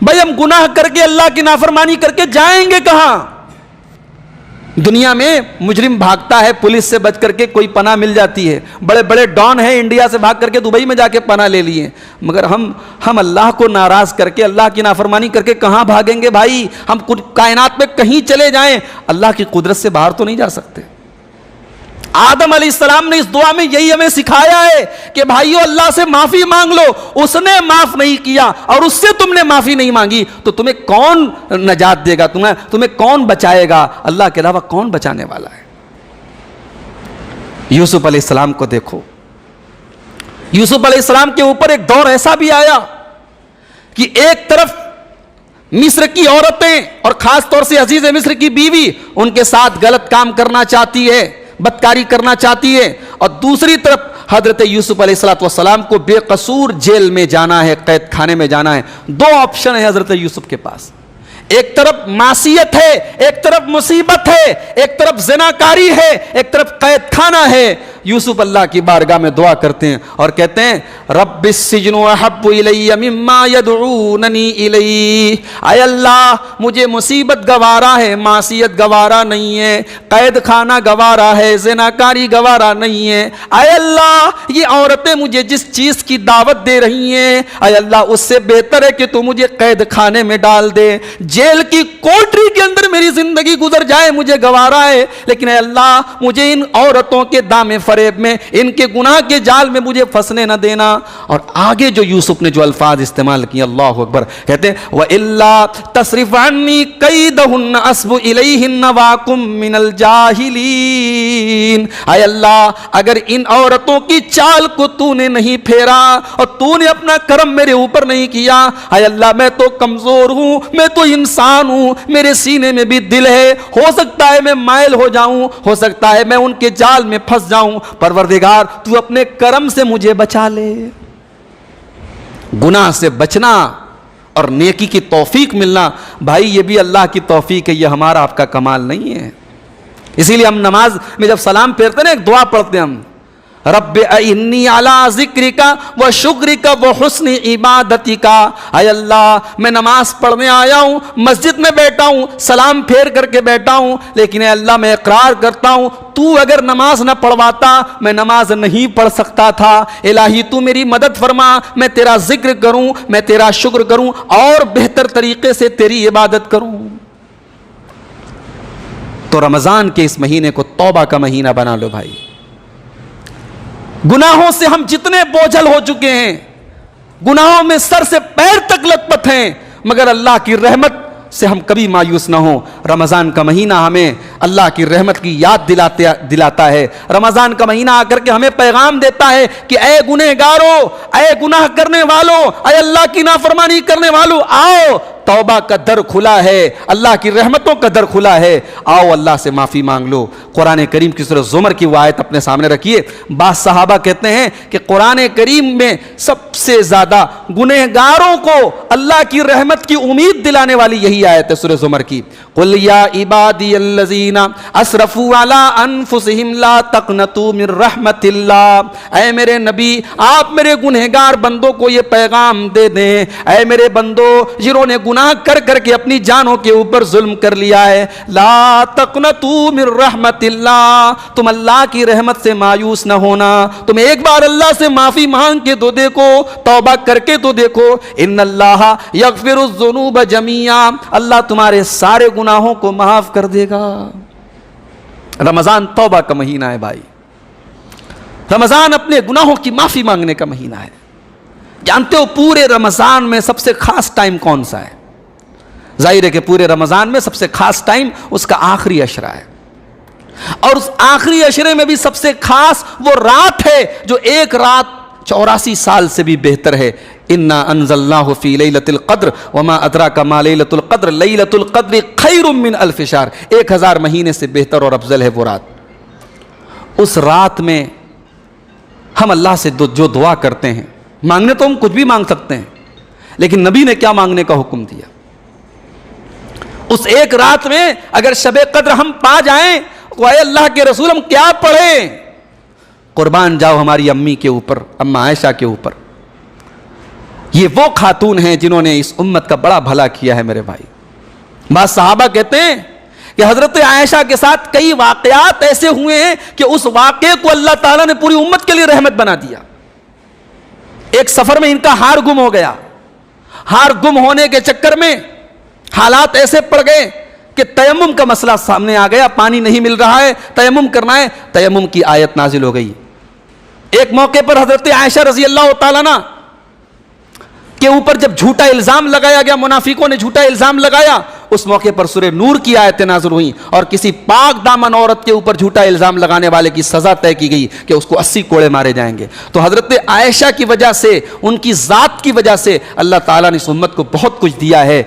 بھائی ہم گناہ کر کے، اللہ کی نافرمانی کر کے جائیں گے کہاں؟ دنیا میں مجرم بھاگتا ہے، پولیس سے بچ کر کے کوئی پناہ مل جاتی ہے، بڑے بڑے ڈان ہیں انڈیا سے بھاگ کر کے دبئی میں جا کے پناہ لے لیے، مگر ہم اللہ کو ناراض کر کے، اللہ کی نافرمانی کر کے کہاں بھاگیں گے بھائی؟ ہم کائنات میں کہیں چلے جائیں، اللہ کی قدرت سے باہر تو نہیں جا سکتے۔ آدم علیہ السلام نے اس دعا میں یہی ہمیں سکھایا ہے کہ بھائیو اللہ سے معافی مانگ لو، اس نے معاف نہیں کیا اور اس سے تم نے معافی نہیں مانگی تو تمہیں کون نجات دے گا؟ تمہیں کون بچائے گا؟ اللہ کے علاوہ کون بچانے والا ہے؟ یوسف علیہ السلام کو دیکھو، یوسف علیہ السلام کے اوپر ایک دور ایسا بھی آیا کہ ایک طرف مصر کی عورتیں اور خاص طور سے عزیز مصر کی بیوی ان کے ساتھ غلط کام کرنا چاہتی ہے، بدکاری کرنا چاہتی ہے، اور دوسری طرف حضرت یوسف علیہ السلام کو بے قصور جیل میں جانا ہے، قید خانے میں جانا ہے۔ دو آپشن ہے حضرت یوسف کے پاس، ایک طرف معصیت ہے، ایک طرف مصیبت ہے، ایک طرف زناکاری ہے، ایک طرف قید خانہ ہے۔ یوسف اللہ کی بارگاہ میں دعا کرتے ہیں اور کہتے ہیں رب السجن احب الی مما یدعوننی الی، اے اللہ مجھے مصیبت گوارا ہے، معصیت گوارا نہیں ہے، قید خانہ گوارا ہے، زناکاری گوارا نہیں ہے۔ اے اللہ یہ عورتیں مجھے جس چیز کی دعوت دے رہی ہیں، اے اللہ اس سے بہتر ہے کہ تو مجھے قید خانے میں ڈال دے، جیل کی کوٹری کے اندر میری زندگی گزر جائے، مجھے گوارا ہے، لیکن اے اللہ مجھے ان عورتوں کے دام فریب میں، ان کے گناہ کے جال میں مجھے پھنسنے نہ دینا۔ اور آگے جو یوسف نے جو الفاظ استعمال کیے، اللہ اکبر، کہتے ہیں وَإِلَّا تَصْرِفْ عَنِّي كَيْدَهُنَّ أَصْبُ إِلَيْهِنَّ وَأَكُن مِّنَ الْجَاهِلِينَ۔ اے اللہ اگر ان عورتوں کی چال کو تو نے نہیں پھیرا اور تو نے اپنا کرم میرے اوپر نہیں کیا، اے اللہ میں تو کمزور ہوں، میں تو انسان ہوں، میرے سینے میں بھی دل ہے، ہو سکتا ہے میں مائل ہو جاؤں، ہو سکتا ہے میں ان کے جال میں پھنس جاؤں، پروردگار تو اپنے کرم سے مجھے بچا لے۔ گناہ سے بچنا اور نیکی کی توفیق ملنا بھائی یہ بھی اللہ کی توفیق ہے، یہ ہمارا آپ کا کمال نہیں ہے۔ اسی لیے ہم نماز میں جب سلام پھیرتے ہیں ایک دعا پڑھتے ہیں ہم، رب انی علی ذکرک و شکرک و حسن عبادتک۔ اے اللہ میں نماز پڑھنے آیا ہوں، مسجد میں بیٹھا ہوں، سلام پھیر کر کے بیٹھا ہوں، لیکن اے اللہ میں اقرار کرتا ہوں تو اگر نماز نہ پڑھواتا میں نماز نہیں پڑھ سکتا تھا۔ الہی تو میری مدد فرما، میں تیرا ذکر کروں، میں تیرا شکر کروں اور بہتر طریقے سے تیری عبادت کروں۔ تو رمضان کے اس مہینے کو توبہ کا مہینہ بنا لو بھائی۔ گناہوں سے ہم جتنے بوجھل ہو چکے ہیں، گناہوں میں سر سے پیر تک لت پت ہیں، مگر اللہ کی رحمت سے ہم کبھی مایوس نہ ہوں۔ رمضان کا مہینہ ہمیں اللہ کی رحمت کی یاد دلاتا ہے۔ رمضان کا مہینہ آ کر کے ہمیں پیغام دیتا ہے کہ اے گنہگارو، اے گناہ کرنے والو، اے اللہ کی نافرمانی کرنے والو، آؤ توبہ کا در کھلا ہے، اللہ کی رحمتوں کا در کھلا ہے، آؤ اللہ سے معافی مانگ لو۔ قرآن کریم کی سورہ زمر کی وہ آیت اپنے سامنے رکھیے۔ بعض صحابہ کہتے ہیں کہ قرآن کریم میں سب سے زیادہ گنہگاروں کو اللہ کی رحمت کی امید دلانے والی یہی آیت ہے سورہ زمر کی۔ قل یا عبادی الذین اسرفوا علی انفسہم لا تقنطوا من رحمت اللہ۔ اے میرے نبی آپ میرے گنہگار بندوں کو یہ پیغام دے دیں، اے میرے بندو جنہوں نے گناہ کر کر کے اپنی جانوں کے اوپر ظلم کر لیا ہے، لا تقنطوا من رحمت اللہ، تم اللہ کی رحمت سے مایوس نہ ہونا، تم ایک بار اللہ سے معافی مانگ کے تو دیکھو، توبہ کر کے تو دیکھو، ان اللہ یغفر الذنوب جميعا، اللہ تمہارے سارے گناہوں کو معاف کر دے گا۔ رمضان توبہ کا مہینہ ہے بھائی، رمضان اپنے گناہوں کی معافی مانگنے کا مہینہ ہے۔ جانتے ہو پورے رمضان میں سب سے خاص ٹائم کون سا ہے؟ ظاہر ہے کہ پورے رمضان میں سب سے خاص ٹائم اس کا آخری عشرہ ہے، اور اس آخری عشرے میں بھی سب سے خاص وہ رات ہے جو ایک رات 84 سال سے بھی بہتر ہے۔ انا انزلناہ فی لیلۃ القدر وما ادراک ما لیلۃ القدر لیلۃ القدر خیر من الف شہر، 1000 مہینے سے بہتر اور افضل ہے وہ رات۔ اس رات میں ہم اللہ سے جو دعا کرتے ہیں، مانگنے تو ہم کچھ بھی مانگ سکتے ہیں، لیکن نبی نے کیا مانگنے کا حکم دیا؟ اس ایک رات میں اگر شب قدر ہم پا جائیں تو اے اللہ کے رسول ہم کیا پڑھیں؟ قربان جاؤ ہماری امی کے اوپر، اماں عائشہ کے اوپر۔ یہ وہ خاتون ہیں جنہوں نے اس امت کا بڑا بھلا کیا ہے میرے بھائی۔ بعض صحابہ کہتے ہیں کہ حضرت عائشہ کے ساتھ کئی واقعات ایسے ہوئے ہیں کہ اس واقعے کو اللہ تعالیٰ نے پوری امت کے لیے رحمت بنا دیا۔ ایک سفر میں ان کا ہار گم ہو گیا، ہار گم ہونے کے چکر میں حالات ایسے پڑ گئے کہ تیمم کا مسئلہ سامنے آ گیا، پانی نہیں مل رہا ہے، تیمم کرنا ہے، تیمم کی آیت نازل ہو گئی۔ ایک موقع پر حضرت عائشہ رضی اللہ تعالیٰ عنہ کے اوپر جب جھوٹا الزام لگایا گیا، منافقوں نے جھوٹا الزام لگایا، اس موقع پر سورہ نور کی آیتیں نازل ہوئیں اور کسی پاک دامن عورت کے اوپر جھوٹا الزام لگانے والے کی سزا طے کی گئی کہ اس کو 80 کوڑے مارے جائیں گے۔ تو حضرت عائشہ کی وجہ سے، ان کی ذات کی وجہ سے اللہ تعالیٰ نے اس امت کو بہت کچھ دیا ہے۔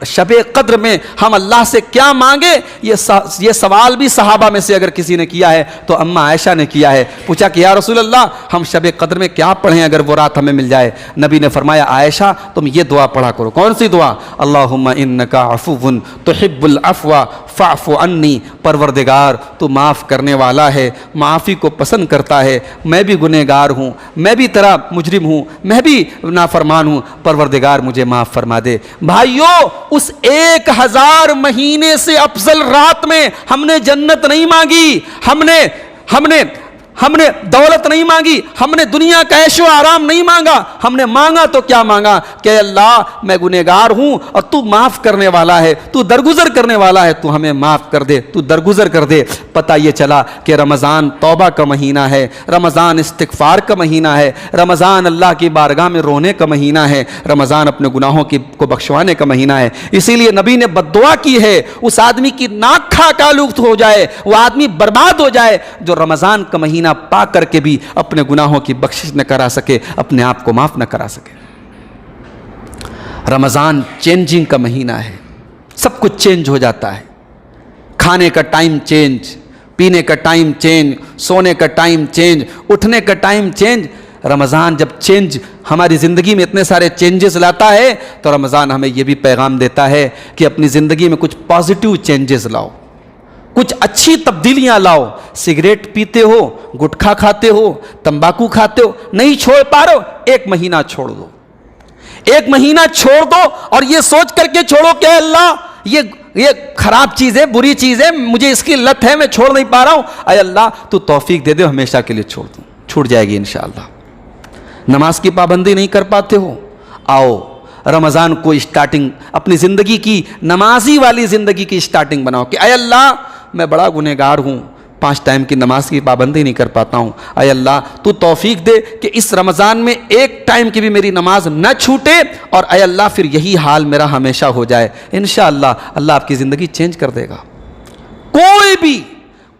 شب قدر میں ہم اللہ سے کیا مانگے، یہ سوال بھی صحابہ میں سے اگر کسی نے کیا ہے تو اماں عائشہ نے کیا ہے۔ پوچھا کہ یا رسول اللہ ہم شب قدر میں کیا پڑھیں اگر وہ رات ہمیں مل جائے؟ نبی نے فرمایا عائشہ تم یہ دعا پڑھا کرو۔ کون سی دعا؟ اللہم انک عفو تحب العفو فاعف عنی، پروردگار تو معاف کرنے والا ہے، معافی کو پسند کرتا ہے، میں بھی گنہگار ہوں، میں بھی تیرا مجرم ہوں، میں بھی نافرمان ہوں، پروردگار مجھے معاف فرما دے۔ بھائیو اس 1000 مہینے سے افضل رات میں ہم نے جنت نہیں مانگی، ہم نے دولت نہیں مانگی، ہم نے دنیا کا عیش و آرام نہیں مانگا، ہم نے مانگا تو کیا مانگا کہ اللہ میں گنہگار ہوں اور تو معاف کرنے والا ہے، تو درگزر کرنے والا ہے، تو ہمیں معاف کر دے، تو درگزر کر دے۔ پتہ یہ چلا کہ رمضان توبہ کا مہینہ ہے، رمضان استغفار کا مہینہ ہے، رمضان اللہ کی بارگاہ میں رونے کا مہینہ ہے، رمضان اپنے گناہوں کو بخشوانے کا مہینہ ہے۔ اسی لیے نبی نے بد دعا کی ہے اس آدمی کی ناک کھا کے آلودہ ہو جائے، وہ آدمی برباد ہو جائے جو رمضان کا مہینہ پا کر کے بھی اپنے گناہوں کی بخشش نہ کرا سکے، اپنے آپ کو معاف نہ کرا سکے۔ رمضان چینجنگ کا مہینہ ہے، سب کچھ چینج ہو جاتا ہے، کھانے کا ٹائم چینج، پینے کا ٹائم چینج، سونے کا ٹائم چینج، اٹھنے کا ٹائم چینج۔ رمضان جب چینج ہماری زندگی میں اتنے سارے چینجز لاتا ہے تو رمضان ہمیں یہ بھی پیغام دیتا ہے کہ اپنی زندگی میں کچھ پازیٹیو چینجز لاؤ، کچھ اچھی تبدیلیاں لاؤ۔ سگریٹ پیتے ہو، گٹکھا کھاتے ہو، تمباکو کھاتے ہو، نہیں چھوڑ پا رہے ہو، 1 مہینہ چھوڑ دو، 1 مہینہ چھوڑ دو اور یہ سوچ کر کے چھوڑو کہ اللہ یہ خراب چیز ہے، بری چیز ہے، مجھے اس کی لت ہے، میں چھوڑ نہیں پا رہا ہوں، اے اللہ تو توفیق دے دے ہمیشہ کے لیے چھوڑ دوں، چھوٹ جائے گی انشاءاللہ۔ نماز کی پابندی نہیں کر پاتے ہو، آؤ رمضان کو اسٹارٹنگ اپنی زندگی کی نمازی والی زندگی کی اسٹارٹنگ بناؤ کہ اے اللہ میں بڑا گنہگار ہوں، 5 ٹائم کی نماز کی پابندی نہیں کر پاتا ہوں، اے اللہ تو توفیق دے کہ اس رمضان میں 1 ٹائم کی بھی میری نماز نہ چھوٹے، اور اے اللہ پھر یہی حال میرا ہمیشہ ہو جائے۔ انشاءاللہ اللہ آپ کی زندگی چینج کر دے گا۔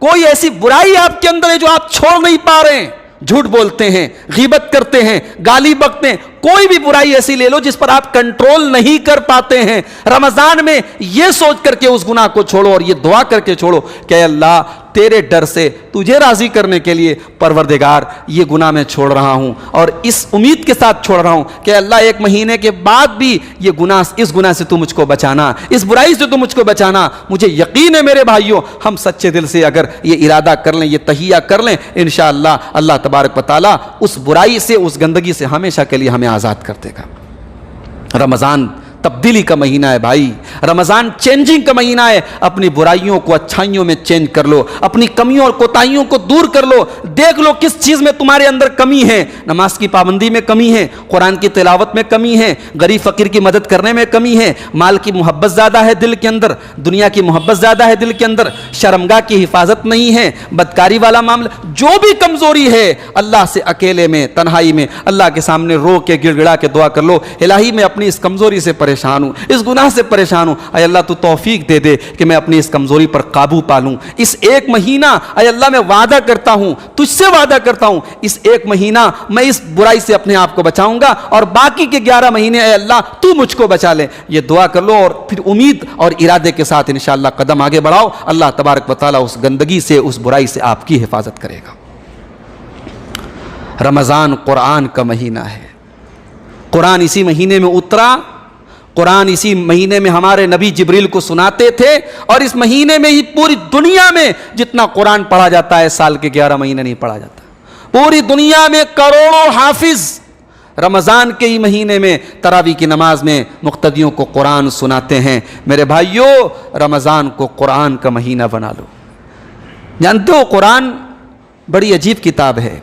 کوئی ایسی برائی آپ کے اندر ہے جو آپ چھوڑ نہیں پا رہے ہیں، جھوٹ بولتے ہیں، غیبت کرتے ہیں، گالی بکتے ہیں، کوئی بھی برائی ایسی لے لو جس پر آپ کنٹرول نہیں کر پاتے ہیں، رمضان میں یہ سوچ کر کے اس گناہ کو چھوڑو اور یہ دعا کر کے چھوڑو کہ اے اللہ تیرے ڈر سے، تجھے راضی کرنے کے لیے پروردگار یہ گناہ میں چھوڑ رہا ہوں، اور اس امید کے ساتھ چھوڑ رہا ہوں کہ اللہ 1 مہینے کے بعد بھی اس گناہ سے تو مجھ کو بچانا، اس برائی سے تو مجھ کو بچانا۔ مجھے یقین ہے میرے بھائیوں، ہم سچے دل سے اگر یہ ارادہ کر لیں، یہ تہیہ کر لیں، انشاءاللہ اللہ تبارک و تعالیٰ اس برائی سے، اس گندگی سے ہمیشہ کے لیے ہمیں آزاد کر دے گا۔ رمضان تبدیلی کا مہینہ ہے بھائی، رمضان چینجنگ کا مہینہ ہے۔ اپنی برائیوں کو اچھائیوں میں چینج کر لو، اپنی کمیوں اور کوتاہیوں کو دور کر لو، دیکھ لو کس چیز میں تمہارے اندر کمی ہے۔ نماز کی پابندی میں کمی ہے، قرآن کی تلاوت میں کمی ہے، غریب فقیر کی مدد کرنے میں کمی ہے، مال کی محبت زیادہ ہے دل کے اندر، دنیا کی محبت زیادہ ہے دل کے اندر، شرمگاہ کی حفاظت نہیں ہے، بدکاری والا معاملہ، جو بھی کمزوری ہے اللہ سے اکیلے میں، تنہائی میں اللہ کے سامنے رو کے گڑ گڑا کے دعا کر لو، الہی میں اپنی اس کمزوری سے پریشان پریشان ہوں, اس گناہ سے پریشان ہوں, اے اللہ تو توفیق دے دے کہ میں اپنی اس کمزوری پر قابو پا لوں. اس ایک مہینہ اے اللہ میں وعدہ کرتا ہوں, تجھ سے وعدہ کرتا ہوں, اس ایک مہینہ میں اس برائی سے اپنے آپ کو بچاؤں گا, اور باقی کے 11 مہینے اے اللہ تو مجھ کو بچا لے. یہ دعا کر لو اور پھر امید اور ارادے کے ساتھ انشاءاللہ قدم آگے بڑھاؤ. اللہ تبارک و تعالیٰ اس گندگی سے, اس برائی سے آپ کی حفاظت کرے گا. رمضان قرآن کا مہینہ ہے. قرآن اسی مہینے میں اترا, قرآن اسی مہینے میں ہمارے نبی جبریل کو سناتے تھے, اور اس مہینے میں ہی پوری دنیا میں جتنا قرآن پڑھا جاتا ہے سال کے 11 مہینے نہیں پڑھا جاتا. پوری دنیا میں کروڑوں حافظ رمضان کے ہی مہینے میں تراویح کی نماز میں مقتدیوں کو قرآن سناتے ہیں. میرے بھائیوں, رمضان کو قرآن کا مہینہ بنا لو. جانتے ہو قرآن بڑی عجیب کتاب ہے.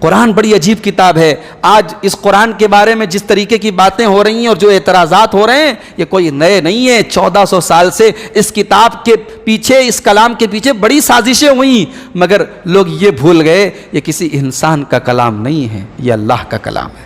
قرآن بڑی عجیب کتاب ہے. آج اس قرآن کے بارے میں جس طریقے کی باتیں ہو رہی ہیں اور جو اعتراضات ہو رہے ہیں یہ کوئی نئے نہیں ہیں. 1400 سال سے اس کتاب کے پیچھے, اس کلام کے پیچھے بڑی سازشیں ہوئیں, مگر لوگ یہ بھول گئے یہ کسی انسان کا کلام نہیں ہے, یہ اللہ کا کلام ہے.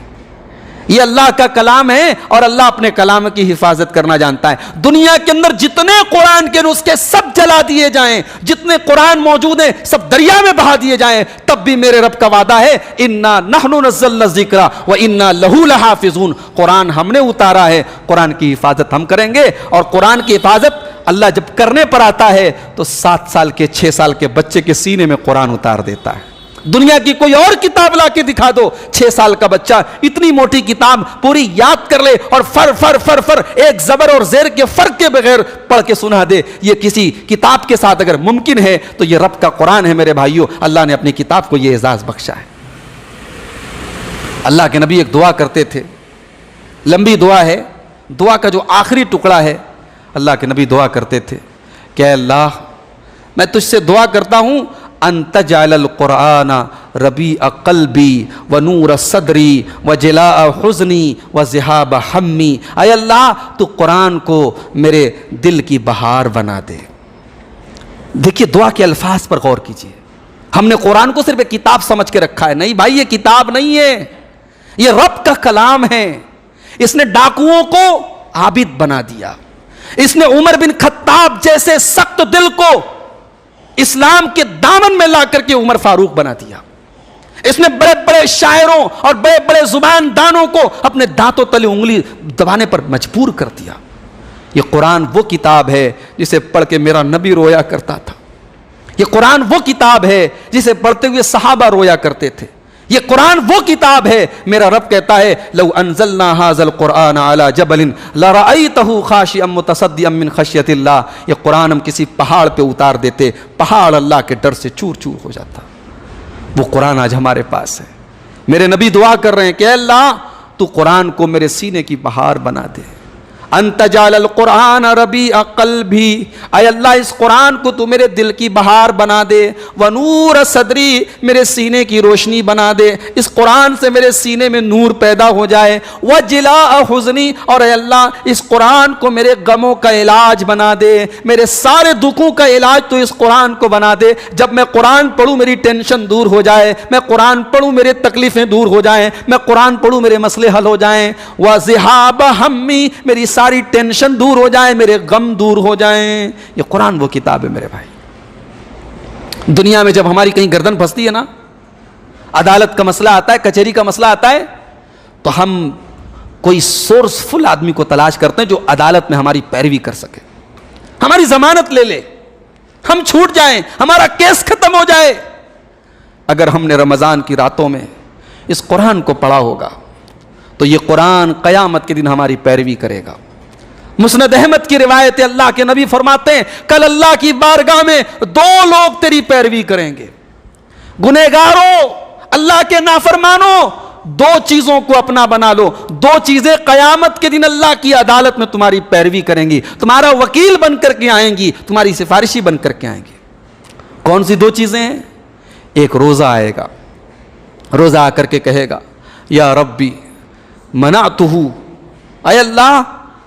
یہ اللہ کا کلام ہے اور اللہ اپنے کلام کی حفاظت کرنا جانتا ہے. دنیا کے اندر جتنے قرآن کے نسخے سب جلا دیے جائیں, جتنے قرآن موجود ہیں سب دریا میں بہا دیے جائیں, تب بھی میرے رب کا وعدہ ہے انا نحن نزلنا الذکر وانا لہ لحافظون. قرآن ہم نے اتارا ہے, قرآن کی حفاظت ہم کریں گے. اور قرآن کی حفاظت اللہ جب کرنے پر آتا ہے تو 7 سال کے 6 سال کے بچے کے سینے میں قرآن اتار دیتا ہے. دنیا کی کوئی اور کتاب لا کے دکھا دو, 6 سال کا بچہ اتنی موٹی کتاب پوری یاد کر لے اور فر ایک زبر اور زیر کے فرق کے بغیر پڑھ کے سنا دے. یہ کسی کتاب کے ساتھ اگر ممکن ہے تو یہ رب کا قرآن ہے. میرے بھائیوں, اللہ نے اپنی کتاب کو یہ اعزاز بخشا ہے. اللہ کے نبی ایک دعا کرتے تھے, لمبی دعا ہے, دعا کا جو آخری ٹکڑا ہے, اللہ کے نبی دعا کرتے تھے کہ اے اللہ میں تجھ سے دعا کرتا ہوں ان تجعل القرآن ربیع قلبی ونور صدری وجلاء حزنی وذہاب ہمی. اے اللہ تو قرآن کو میرے دل کی بہار بنا دے. دیکھیے دعا کے الفاظ پر غور کیجیے. ہم نے قرآن کو صرف ایک کتاب سمجھ کے رکھا ہے. نہیں بھائی, یہ کتاب نہیں ہے, یہ رب کا کلام ہے. اس نے ڈاکوؤں کو عابد بنا دیا. اس نے عمر بن خطاب جیسے سخت دل کو اسلام کے دامن میں لا کر کے عمر فاروق بنا دیا. اس نے بڑے بڑے شاعروں اور بڑے بڑے زبان دانوں کو اپنے دانتوں تلے انگلی دبانے پر مجبور کر دیا. یہ قرآن وہ کتاب ہے جسے پڑھ کے میرا نبی رویا کرتا تھا. یہ قرآن وہ کتاب ہے جسے پڑھتے ہوئے صحابہ رویا کرتے تھے. یہ قرآن وہ کتاب ہے, میرا رب کہتا ہے لو انزلنا هذا القرآن على جبل لرأيته خاشعا متصدعا من خشیۃ اللہ. یہ قرآن ہم کسی پہاڑ پہ اتار دیتے, پہاڑ اللہ کے ڈر سے چور چور ہو جاتا. وہ قرآن آج ہمارے پاس ہے. میرے نبی دعا کر رہے ہیں کہ اے اللہ تو قرآن کو میرے سینے کی بہار بنا دے. ان تجعل القرآن ربیع قلبی, اے اللہ اس قرآن کو تو میرے دل کی بہار بنا دے. ونور صدری, میرے سینے کی روشنی بنا دے. اس قرآن سے میرے سینے میں نور پیدا ہو جائے. وجلاء حزنی, اور اے اللہ اس قرآن کو میرے غموں کا علاج بنا دے. میرے سارے دکھوں کا علاج تو اس قرآن کو بنا دے. جب میں قرآن پڑھوں میری ٹینشن دور ہو جائے, میں قرآن پڑھوں میرے تکلیفیں دور ہو جائیں, میں قرآن پڑھوں میرے مسئلے حل ہو جائیں. وذہاب ہمی, میری ساری ٹینشن دور ہو جائے, میرے غم دور ہو جائیں. یہ قرآن وہ کتاب ہے میرے بھائی. دنیا میں جب ہماری کہیں گردن پھنستی ہے نا, عدالت کا مسئلہ آتا ہے, کچہری کا مسئلہ آتا ہے, تو ہم کوئی سورس فل آدمی کو تلاش کرتے ہیں جو عدالت میں ہماری پیروی کر سکے, ہماری ضمانت لے لے, ہم چھوٹ جائیں, ہمارا کیس ختم ہو جائے. اگر ہم نے رمضان کی راتوں میں اس قرآن کو پڑھا ہوگا تو یہ قرآن قیامت کے دن ہماری پیروی کرے گا. مسند احمد کی روایت ہے, اللہ کے نبی فرماتے ہیں کل اللہ کی بارگاہ میں 2 لوگ تیری پیروی کریں گے. گنہگاروں, اللہ کے نافرمانوں, 2 چیزوں کو اپنا بنا لو. 2 چیزیں قیامت کے دن اللہ کی عدالت میں تمہاری پیروی کریں گی, تمہارا وکیل بن کر کے آئیں گی, تمہاری سفارشی بن کر کے آئیں گی. کون سی 2 چیزیں ہیں؟ ایک روزہ آئے گا, روزہ آ کر کے کہے گا یا ربی منعتہ, اے اللہ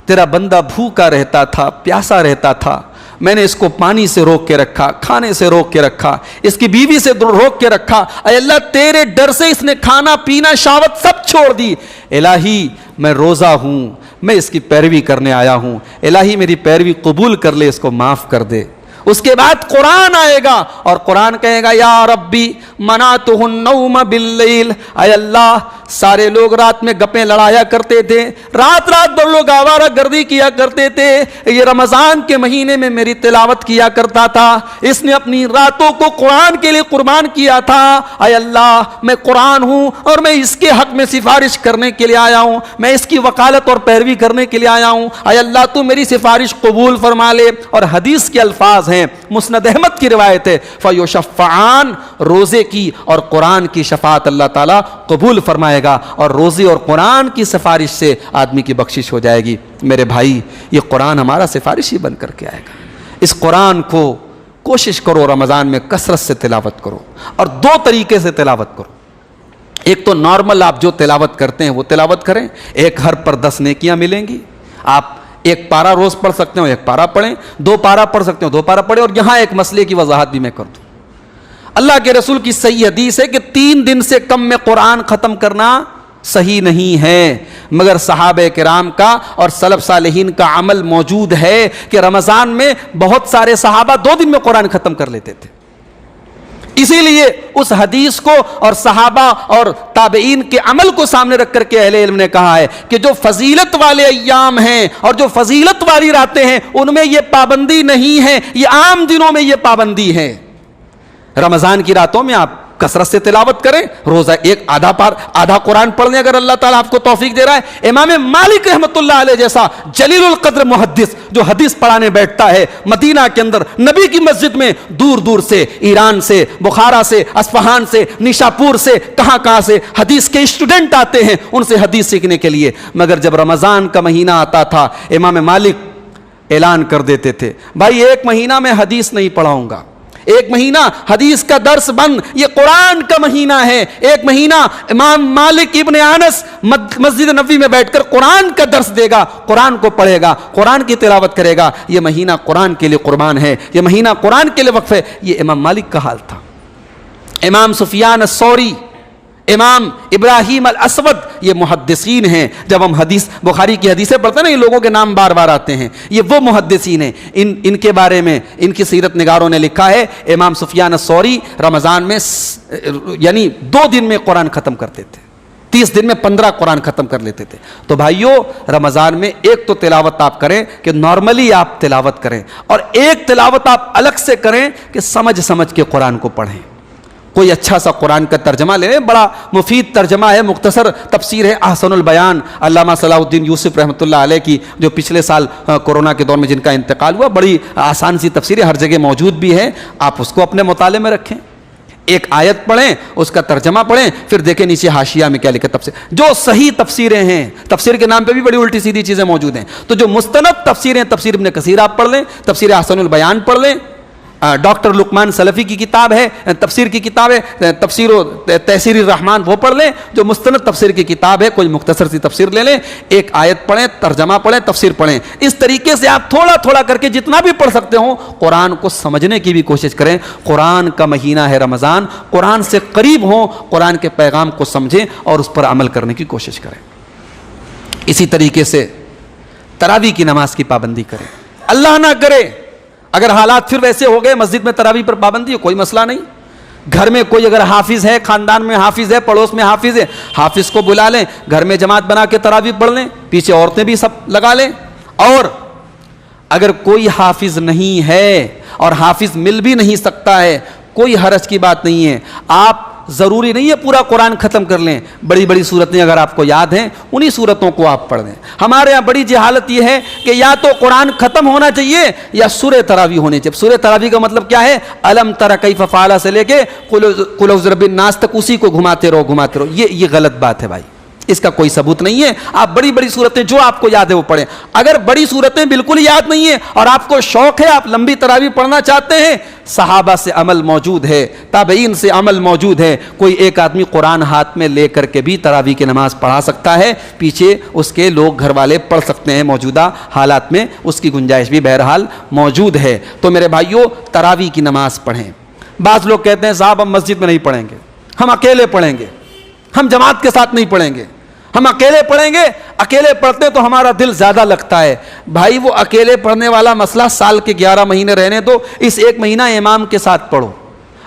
تیرا بندہ بھوکا رہتا تھا, پیاسا رہتا تھا, میں نے اس کو پانی سے روک کے رکھا, کھانے سے روک کے رکھا, اس کی بیوی سے روک کے رکھا. اے اللہ تیرے ڈر سے اس نے کھانا پینا شہوت سب چھوڑ دی. الہی میں روزہ ہوں, میں اس کی پیروی کرنے آیا ہوں، الہی میری پیروی قبول کر لے، اس کو معاف کر دے۔ اس کے بعد قرآن آئے گا اور قرآن کہے گا یا ربی منعتہ النوم باللیل، اے اللہ سارے لوگ رات میں گپیں لڑایا کرتے تھے، رات بھر لوگ آوارہ گردی کیا کرتے تھے، یہ رمضان کے مہینے میں میری تلاوت کیا کرتا تھا، اس نے اپنی راتوں کو قرآن کے لیے قربان کیا تھا، اے اللہ میں قرآن ہوں اور میں اس کے حق میں سفارش کرنے کے لیے آیا ہوں، میں اس کی وکالت اور پیروی کرنے کے لیے آیا ہوں، اے اللہ تو میری سفارش قبول فرما لے۔ اور حدیث کے الفاظ ہیں، مسند احمد کی روایت ہے، فیشفعان، روزے کی اور قرآن کی شفاعت اللہ تعالیٰ قبول فرمائے گا، اور روزے اور قرآن کی سفارش سے آدمی کی بخشش ہو جائے گی۔ میرے بھائی یہ قرآن ہمارا سفارشی بن کر کے آئے گا۔ اس قرآن کو کوشش کرو رمضان میں کثرت سے تلاوت کرو، اور دو طریقے سے تلاوت کرو۔ ایک تو نارمل آپ جو تلاوت کرتے ہیں وہ تلاوت کریں، ایک ہر پر 10 نیکیاں ملیں گی۔ آپ ایک پارہ روز پڑھ سکتے ہو، ایک پارہ پڑھیں، 2 پارہ پڑھ سکتے ہو، 2 پارہ پڑھیں۔ اور یہاں ایک مسئلے کی وضاحت بھی میں کر دوں، اللہ کے رسول کی صحیح حدیث ہے کہ 3 دن سے کم میں قرآن ختم کرنا صحیح نہیں ہے، مگر صحابہ کرام کا اور سلف صالحین کا عمل موجود ہے کہ رمضان میں بہت سارے صحابہ 2 دن میں قرآن ختم کر لیتے تھے۔ اسی لیے اس حدیث کو اور صحابہ اور تابعین کے عمل کو سامنے رکھ کر کے اہل علم نے کہا ہے کہ جو فضیلت والے ایام ہیں اور جو فضیلت والی راتیں ہیں ان میں یہ پابندی نہیں ہے، یہ عام دنوں میں یہ پابندی ہے۔ رمضان کی راتوں میں آپ کثرت سے تلاوت کریں، روزہ ایک آدھا قرآن پڑھ لیں اگر اللہ تعالیٰ آپ کو توفیق دے رہا ہے۔ امام مالک رحمۃ اللہ علیہ جیسا جلیل القدر محدث جو حدیث پڑھانے بیٹھتا ہے مدینہ کے اندر نبی کی مسجد میں، دور دور سے، ایران سے، بخارا سے، اصفہان سے، نیشاپور سے، کہاں سے حدیث کے اسٹوڈنٹ آتے ہیں ان سے حدیث سیکھنے کے لیے، مگر جب رمضان کا مہینہ آتا تھا امام مالک اعلان کر دیتے تھے بھائی 1 مہینہ میں حدیث نہیں پڑھاؤں گا، 1 مہینہ حدیث کا درس بند، یہ قرآن کا مہینہ ہے۔ 1 مہینہ امام مالک ابن انس مسجد نبوی میں بیٹھ کر قرآن کا درس دے گا، قرآن کو پڑھے گا، قرآن کی تلاوت کرے گا۔ یہ مہینہ قرآن کے لیے قربان ہے، یہ مہینہ قرآن کے لیے وقف ہے۔ یہ امام مالک کا حال تھا۔ امام سفیان الثوری، امام ابراہیم الاسود، یہ محدثین ہیں۔ جب ہم حدیث بخاری کی حدیثیں پڑھتے ہیں نا، یہ لوگوں کے نام بار بار آتے ہیں، یہ وہ محدثین ہیں۔ ان کے بارے میں ان کی سیرت نگاروں نے لکھا ہے امام سفیان الثوری رمضان میں یعنی 2 دن میں قرآن ختم کرتے تھے، 30 دن میں 15 قرآن ختم کر لیتے تھے۔ تو بھائیو رمضان میں ایک تو تلاوت آپ کریں کہ نارملی آپ تلاوت کریں، اور ایک تلاوت آپ الگ سے کریں کہ سمجھ کے قرآن کو پڑھیں۔ کوئی اچھا سا قرآن کا ترجمہ لے لیں، بڑا مفید ترجمہ ہے، مختصر تفسیر ہے احسن البیان، علامہ صلاح الدین یوسف رحمۃ اللہ علیہ کی، جو پچھلے سال کورونا کے دور میں جن کا انتقال ہوا، بڑی آسان سی تفسیر ہے، ہر جگہ موجود بھی ہے، آپ اس کو اپنے مطالعے میں رکھیں۔ ایک آیت پڑھیں، اس کا ترجمہ پڑھیں، پھر دیکھیں نیچے حاشیہ میں کیا لکھا تفسیر، جو صحیح تفسیریں ہیں، تفسیر کے نام پہ بھی بڑی الٹی سیدھی چیزیں موجود ہیں، تو جو مستند تفسیریں، تفسیر ابن کثیر آپ پڑھ لیں، تفسیر احسن البیان پڑھ لیں، ڈاکٹر لقمان سلفی کی کتاب ہے، تفسیر کی کتاب ہے تفسیر و تحسیر الرحمان، وہ پڑھ لیں۔ جو مستند تفسیر کی کتاب ہے کوئی مختصر سی تفسیر لے لیں، ایک آیت پڑھیں، ترجمہ پڑھیں، تفسیر پڑھیں۔ اس طریقے سے آپ تھوڑا کر کے جتنا بھی پڑھ سکتے ہوں قرآن کو سمجھنے کی بھی کوشش کریں۔ قرآن کا مہینہ ہے رمضان، قرآن سے قریب ہوں، قرآن کے پیغام کو سمجھیں اور اس پر عمل کرنے کی کوشش کریں۔ اسی طریقے سے تراویح کی نماز کی پابندی کریں۔ اللہ نہ کرے اگر حالات پھر ویسے ہو گئے مسجد میں تراویح پر پابندی ہے، کوئی مسئلہ نہیں، گھر میں کوئی اگر حافظ ہے، خاندان میں حافظ ہے، پڑوس میں حافظ ہے، حافظ کو بلا لیں، گھر میں جماعت بنا کے تراویح پڑھ لیں، پیچھے عورتیں بھی سب لگا لیں۔ اور اگر کوئی حافظ نہیں ہے اور حافظ مل بھی نہیں سکتا ہے، کوئی حرج کی بات نہیں ہے، آپ ضروری نہیں ہے پورا قرآن ختم کر لیں، بڑی بڑی صورتیں اگر آپ کو یاد ہیں انہی صورتوں کو آپ پڑھ دیں۔ ہمارے یہاں بڑی جہالت یہ ہے کہ یا تو قرآن ختم ہونا چاہیے یا سورہ تراویح ہونی چاہیے۔ سورہ تراویح کا مطلب کیا ہے؟ الم تر کیف فعل سے لے کے قل اعوذ برب الناس تک اسی کو گھماتے رہو۔ یہ غلط بات ہے بھائی، اس کا کوئی ثبوت نہیں ہے۔ آپ بڑی بڑی صورتیں جو آپ کو یاد ہے وہ پڑھیں۔ اگر بڑی صورتیں بالکل یاد نہیں ہیں اور آپ کو شوق ہے، آپ لمبی تراویح پڑھنا چاہتے ہیں، صحابہ سے عمل موجود ہے، تابعین سے عمل موجود ہے، کوئی ایک آدمی قرآن ہاتھ میں لے کر کے بھی تراویح کی نماز پڑھا سکتا ہے، پیچھے اس کے لوگ گھر والے پڑھ سکتے ہیں، موجودہ حالات میں اس کی گنجائش بھی بہرحال موجود ہے۔ تو میرے بھائیوں تراویح کی نماز پڑھیں۔ بعض لوگ کہتے ہیں صاحب ہم مسجد میں نہیں پڑھیں گے، ہم اکیلے پڑھیں گے، ہم جماعت کے ساتھ نہیں پڑھیں گے، ہم اکیلے پڑھیں گے, اکیلے پڑھتے تو ہمارا دل زیادہ لگتا ہے. بھائی وہ اکیلے پڑھنے والا مسئلہ سال کے 11 مہینے رہنے دو, اس ایک مہینہ امام کے ساتھ پڑھو.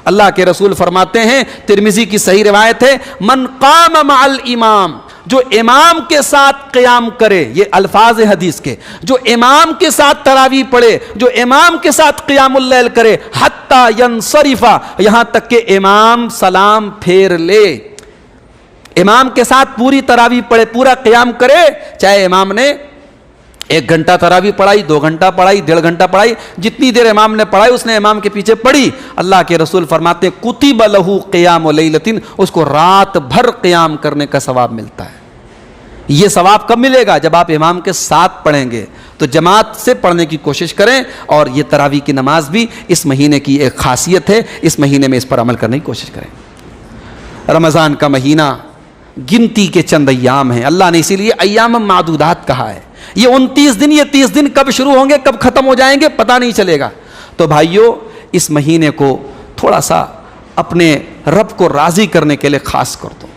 اللہ کے رسول فرماتے ہیں, ترمذی کی صحیح روایت ہے, من قام مع الامام, جو امام کے ساتھ قیام کرے, یہ الفاظ حدیث کے, جو امام کے ساتھ تراویح پڑھے, جو امام کے ساتھ قیام اللیل کرے, حتی ینصرف, یہاں تک کہ امام سلام پھیر لے. امام کے ساتھ پوری تراویح پڑھے, پورا قیام کرے, چاہے امام نے 1 گھنٹہ تراویح پڑھائی, 2 گھنٹہ پڑھائی, 1.5 گھنٹہ پڑھائی, جتنی دیر امام نے پڑھائی اس نے امام کے پیچھے پڑھی. اللہ کے رسول فرماتے ہیں کتب لہ قیام لیلۃ, اس کو رات بھر قیام کرنے کا ثواب ملتا ہے. یہ ثواب کب ملے گا؟ جب آپ امام کے ساتھ پڑھیں گے. تو جماعت سے پڑھنے کی کوشش کریں, اور یہ تراویح کی نماز بھی اس مہینے کی ایک خاصیت ہے, اس مہینے میں اس پر عمل کرنے کی کوشش کریں. رمضان کا مہینہ گنتی کے چند ایام ہیں, اللہ نے اسی لیے ایام معدودات کہا ہے. یہ 29 دن, یہ 30 دن کب شروع ہوں گے کب ختم ہو جائیں گے پتہ نہیں چلے گا. تو بھائیو, اس مہینے کو تھوڑا سا اپنے رب کو راضی کرنے کے لیے خاص کر دو.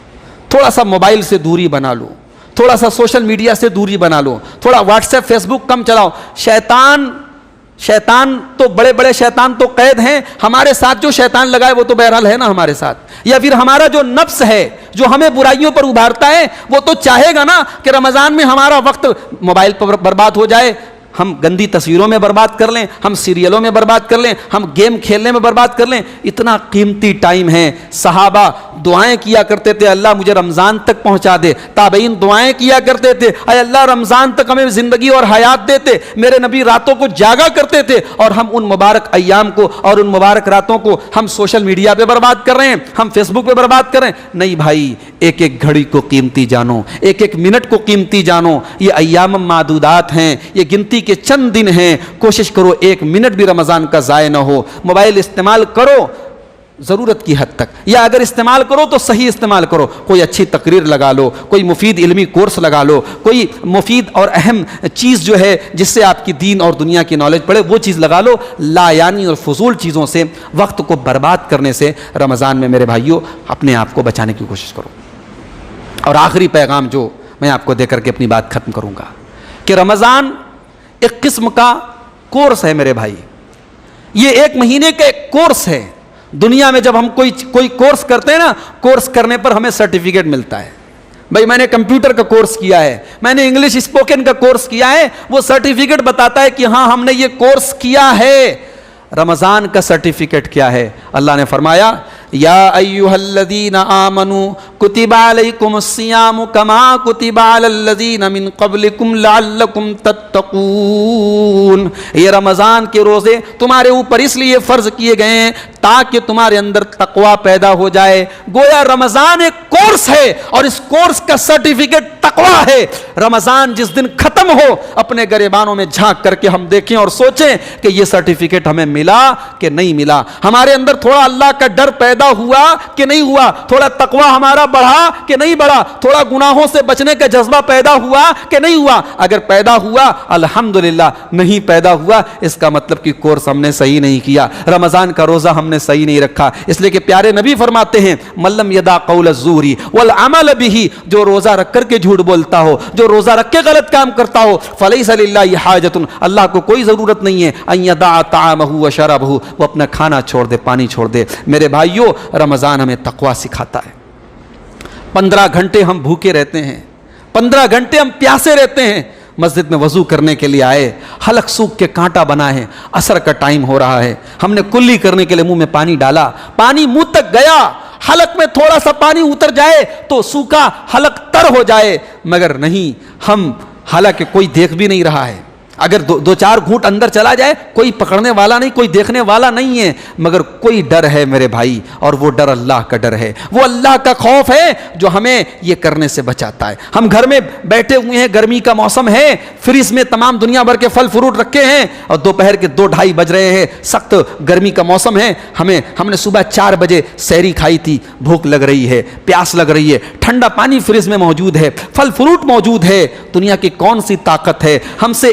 تھوڑا سا موبائل سے دوری بنا لو, تھوڑا سا سوشل میڈیا سے دوری بنا لو, تھوڑا واٹس ایپ فیس بک کم چلاؤ. شیطان تو بڑے بڑے شیطان تو قید ہیں, ہمارے ساتھ جو شیطان لگائے وہ تو بہرحال ہے نا ہمارے ساتھ. یا پھر ہمارا جو نفس ہے جو ہمیں برائیوں پر ابھارتا ہے, وہ تو چاہے گا نا کہ رمضان میں ہمارا وقت موبائل پر برباد ہو جائے, ہم گندی تصویروں میں برباد کر لیں, ہم سیریلوں میں برباد کر لیں, ہم گیم کھیلنے میں برباد کر لیں. اتنا قیمتی ٹائم ہے. صحابہ دعائیں کیا کرتے تھے, اللہ مجھے رمضان تک پہنچا دے. تابعین دعائیں کیا کرتے تھے, اے اللہ رمضان تک ہمیں زندگی اور حیات دیتے. میرے نبی راتوں کو جاگا کرتے تھے, اور ہم ان مبارک ایام کو اور ان مبارک راتوں کو ہم سوشل میڈیا پہ برباد کر رہے ہیں, ہم فیس بک پہ برباد کر رہے ہیں. نہیں بھائی, ایک ایک گھڑی کو قیمتی جانو, ایک ایک منٹ کو قیمتی جانو. یہ ایام معدودات ہیں, یہ گنتی کے چند دن ہیں. کوشش کرو 1 منٹ بھی رمضان کا ضائع نہ ہو. موبائل استعمال کرو ضرورت کی حد تک, یا اگر استعمال کرو تو صحیح استعمال کرو. کوئی اچھی تقریر لگا لو, کوئی مفید علمی کورس لگا لو, کوئی مفید اور اہم چیز جو ہے جس سے آپ کی دین اور دنیا کی نالج پڑے وہ چیز لگا لو. لا یعنی اور فضول چیزوں سے, وقت کو برباد کرنے سے رمضان میں میرے بھائیوں اپنے آپ کو بچانے کی کوشش کرو. اور آخری پیغام جو میں آپ کو دے کر کے اپنی بات ختم کروں گا کہ رمضان ایک قسم کا کورس ہے میرے بھائی. یہ 1 مہینے کا ایک کورس ہے. دنیا میں جب ہم کوئی کورس کرتے ہیں نا, کورس کرنے پر ہمیں سرٹیفکیٹ ملتا ہے. بھائی میں نے کمپیوٹر کا کورس کیا ہے, میں نے انگلش اسپوکن کا کورس کیا ہے, وہ سرٹیفکیٹ بتاتا ہے کہ ہاں ہم نے یہ کورس کیا ہے. رمضان کا سرٹیفکیٹ کیا ہے؟ اللہ نے فرمایا یا ایھا الذین آمنوا کتب علیکم الصیام کما کتب علی الذین من قبلکم لعلکم تتقون. یہ رمضان کے روزے تمہارے اوپر اس لیے فرض کیے گئے ہیں تاکہ تمہارے اندر تقوی پیدا ہو جائے. گویا رمضان ایک کورس ہے, اور اس کورس کا سرٹیفکیٹ تقوی ہے. رمضان جس دن ختم ہو, اپنے گریبانوں میں جھانک کر کے ہم دیکھیں اور سوچیں کہ یہ سرٹیفکیٹ ہمیں ملا کہ نہیں ملا. ہمارے اندر تھوڑا اللہ کا ڈر پیدا ہوا کہ نہیں ہوا, تھوڑا تقوی ہمارا بڑھا کہ نہیں بڑھا, تھوڑا گناہوں سے بچنے کا جذبہ پیدا ہوا کہ نہیں ہوا. اگر پیدا ہوا الحمدللہ, نہیں پیدا ہوا اس کا مطلب کہ کورس ہم نے صحیح نہیں کیا, رمضان کا روزہ ہم نے صحیح نہیں رکھا. اس لیے کہ پیارے نبی فرماتے ہیں ملم یدا قول الزور والعمل به, جو روزہ رکھ کر کے جھوٹ بولتا ہو, جو روزہ رکھ کے غلط کام کرتا ہو, فلیس للہ حاجۃ, اللہ کو کوئی ضرورت نہیں ہے ان یدع طعامہ وشرابہ, وہ اپنا کھانا چھوڑ دے, پانی چھوڑ دے. میرے بھائیو رمضان ہمیں تقوی سکھاتا ہے. 15 گھنٹے ہم بھوکے رہتے ہیں, 15 گھنٹے ہم پیاسے رہتے ہیں. مسجد میں وضو کرنے کے لیے آئے, حلق سوکھ کے کانٹا بنا ہے, عصر کا ٹائم ہو رہا ہے, ہم نے کلی کرنے کے لیے منہ میں پانی ڈالا, پانی منہ تک گیا, حلق میں تھوڑا سا پانی اتر جائے تو سوکھا حلق تر ہو جائے, مگر نہیں, ہم حالانکہ کوئی دیکھ بھی نہیں رہا ہے, اگر 2-4 گھونٹ اندر چلا جائے کوئی پکڑنے والا نہیں, کوئی دیکھنے والا نہیں ہے, مگر کوئی ڈر ہے میرے بھائی, اور وہ ڈر اللہ کا ڈر ہے, وہ اللہ کا خوف ہے جو ہمیں یہ کرنے سے بچاتا ہے. ہم گھر میں بیٹھے ہوئے ہیں, گرمی کا موسم ہے, فریج میں تمام دنیا بھر کے پھل فروٹ رکھے ہیں, اور دوپہر کے 2-2:30 بج رہے ہیں, سخت گرمی کا موسم ہے. ہم نے صبح 4 بجے سحری کھائی تھی, بھوک لگ رہی ہے, پیاس لگ رہی ہے, ٹھنڈا پانی فریج میں موجود ہے, پھل فروٹ موجود ہے. دنیا کی کون سی طاقت ہے ہم سے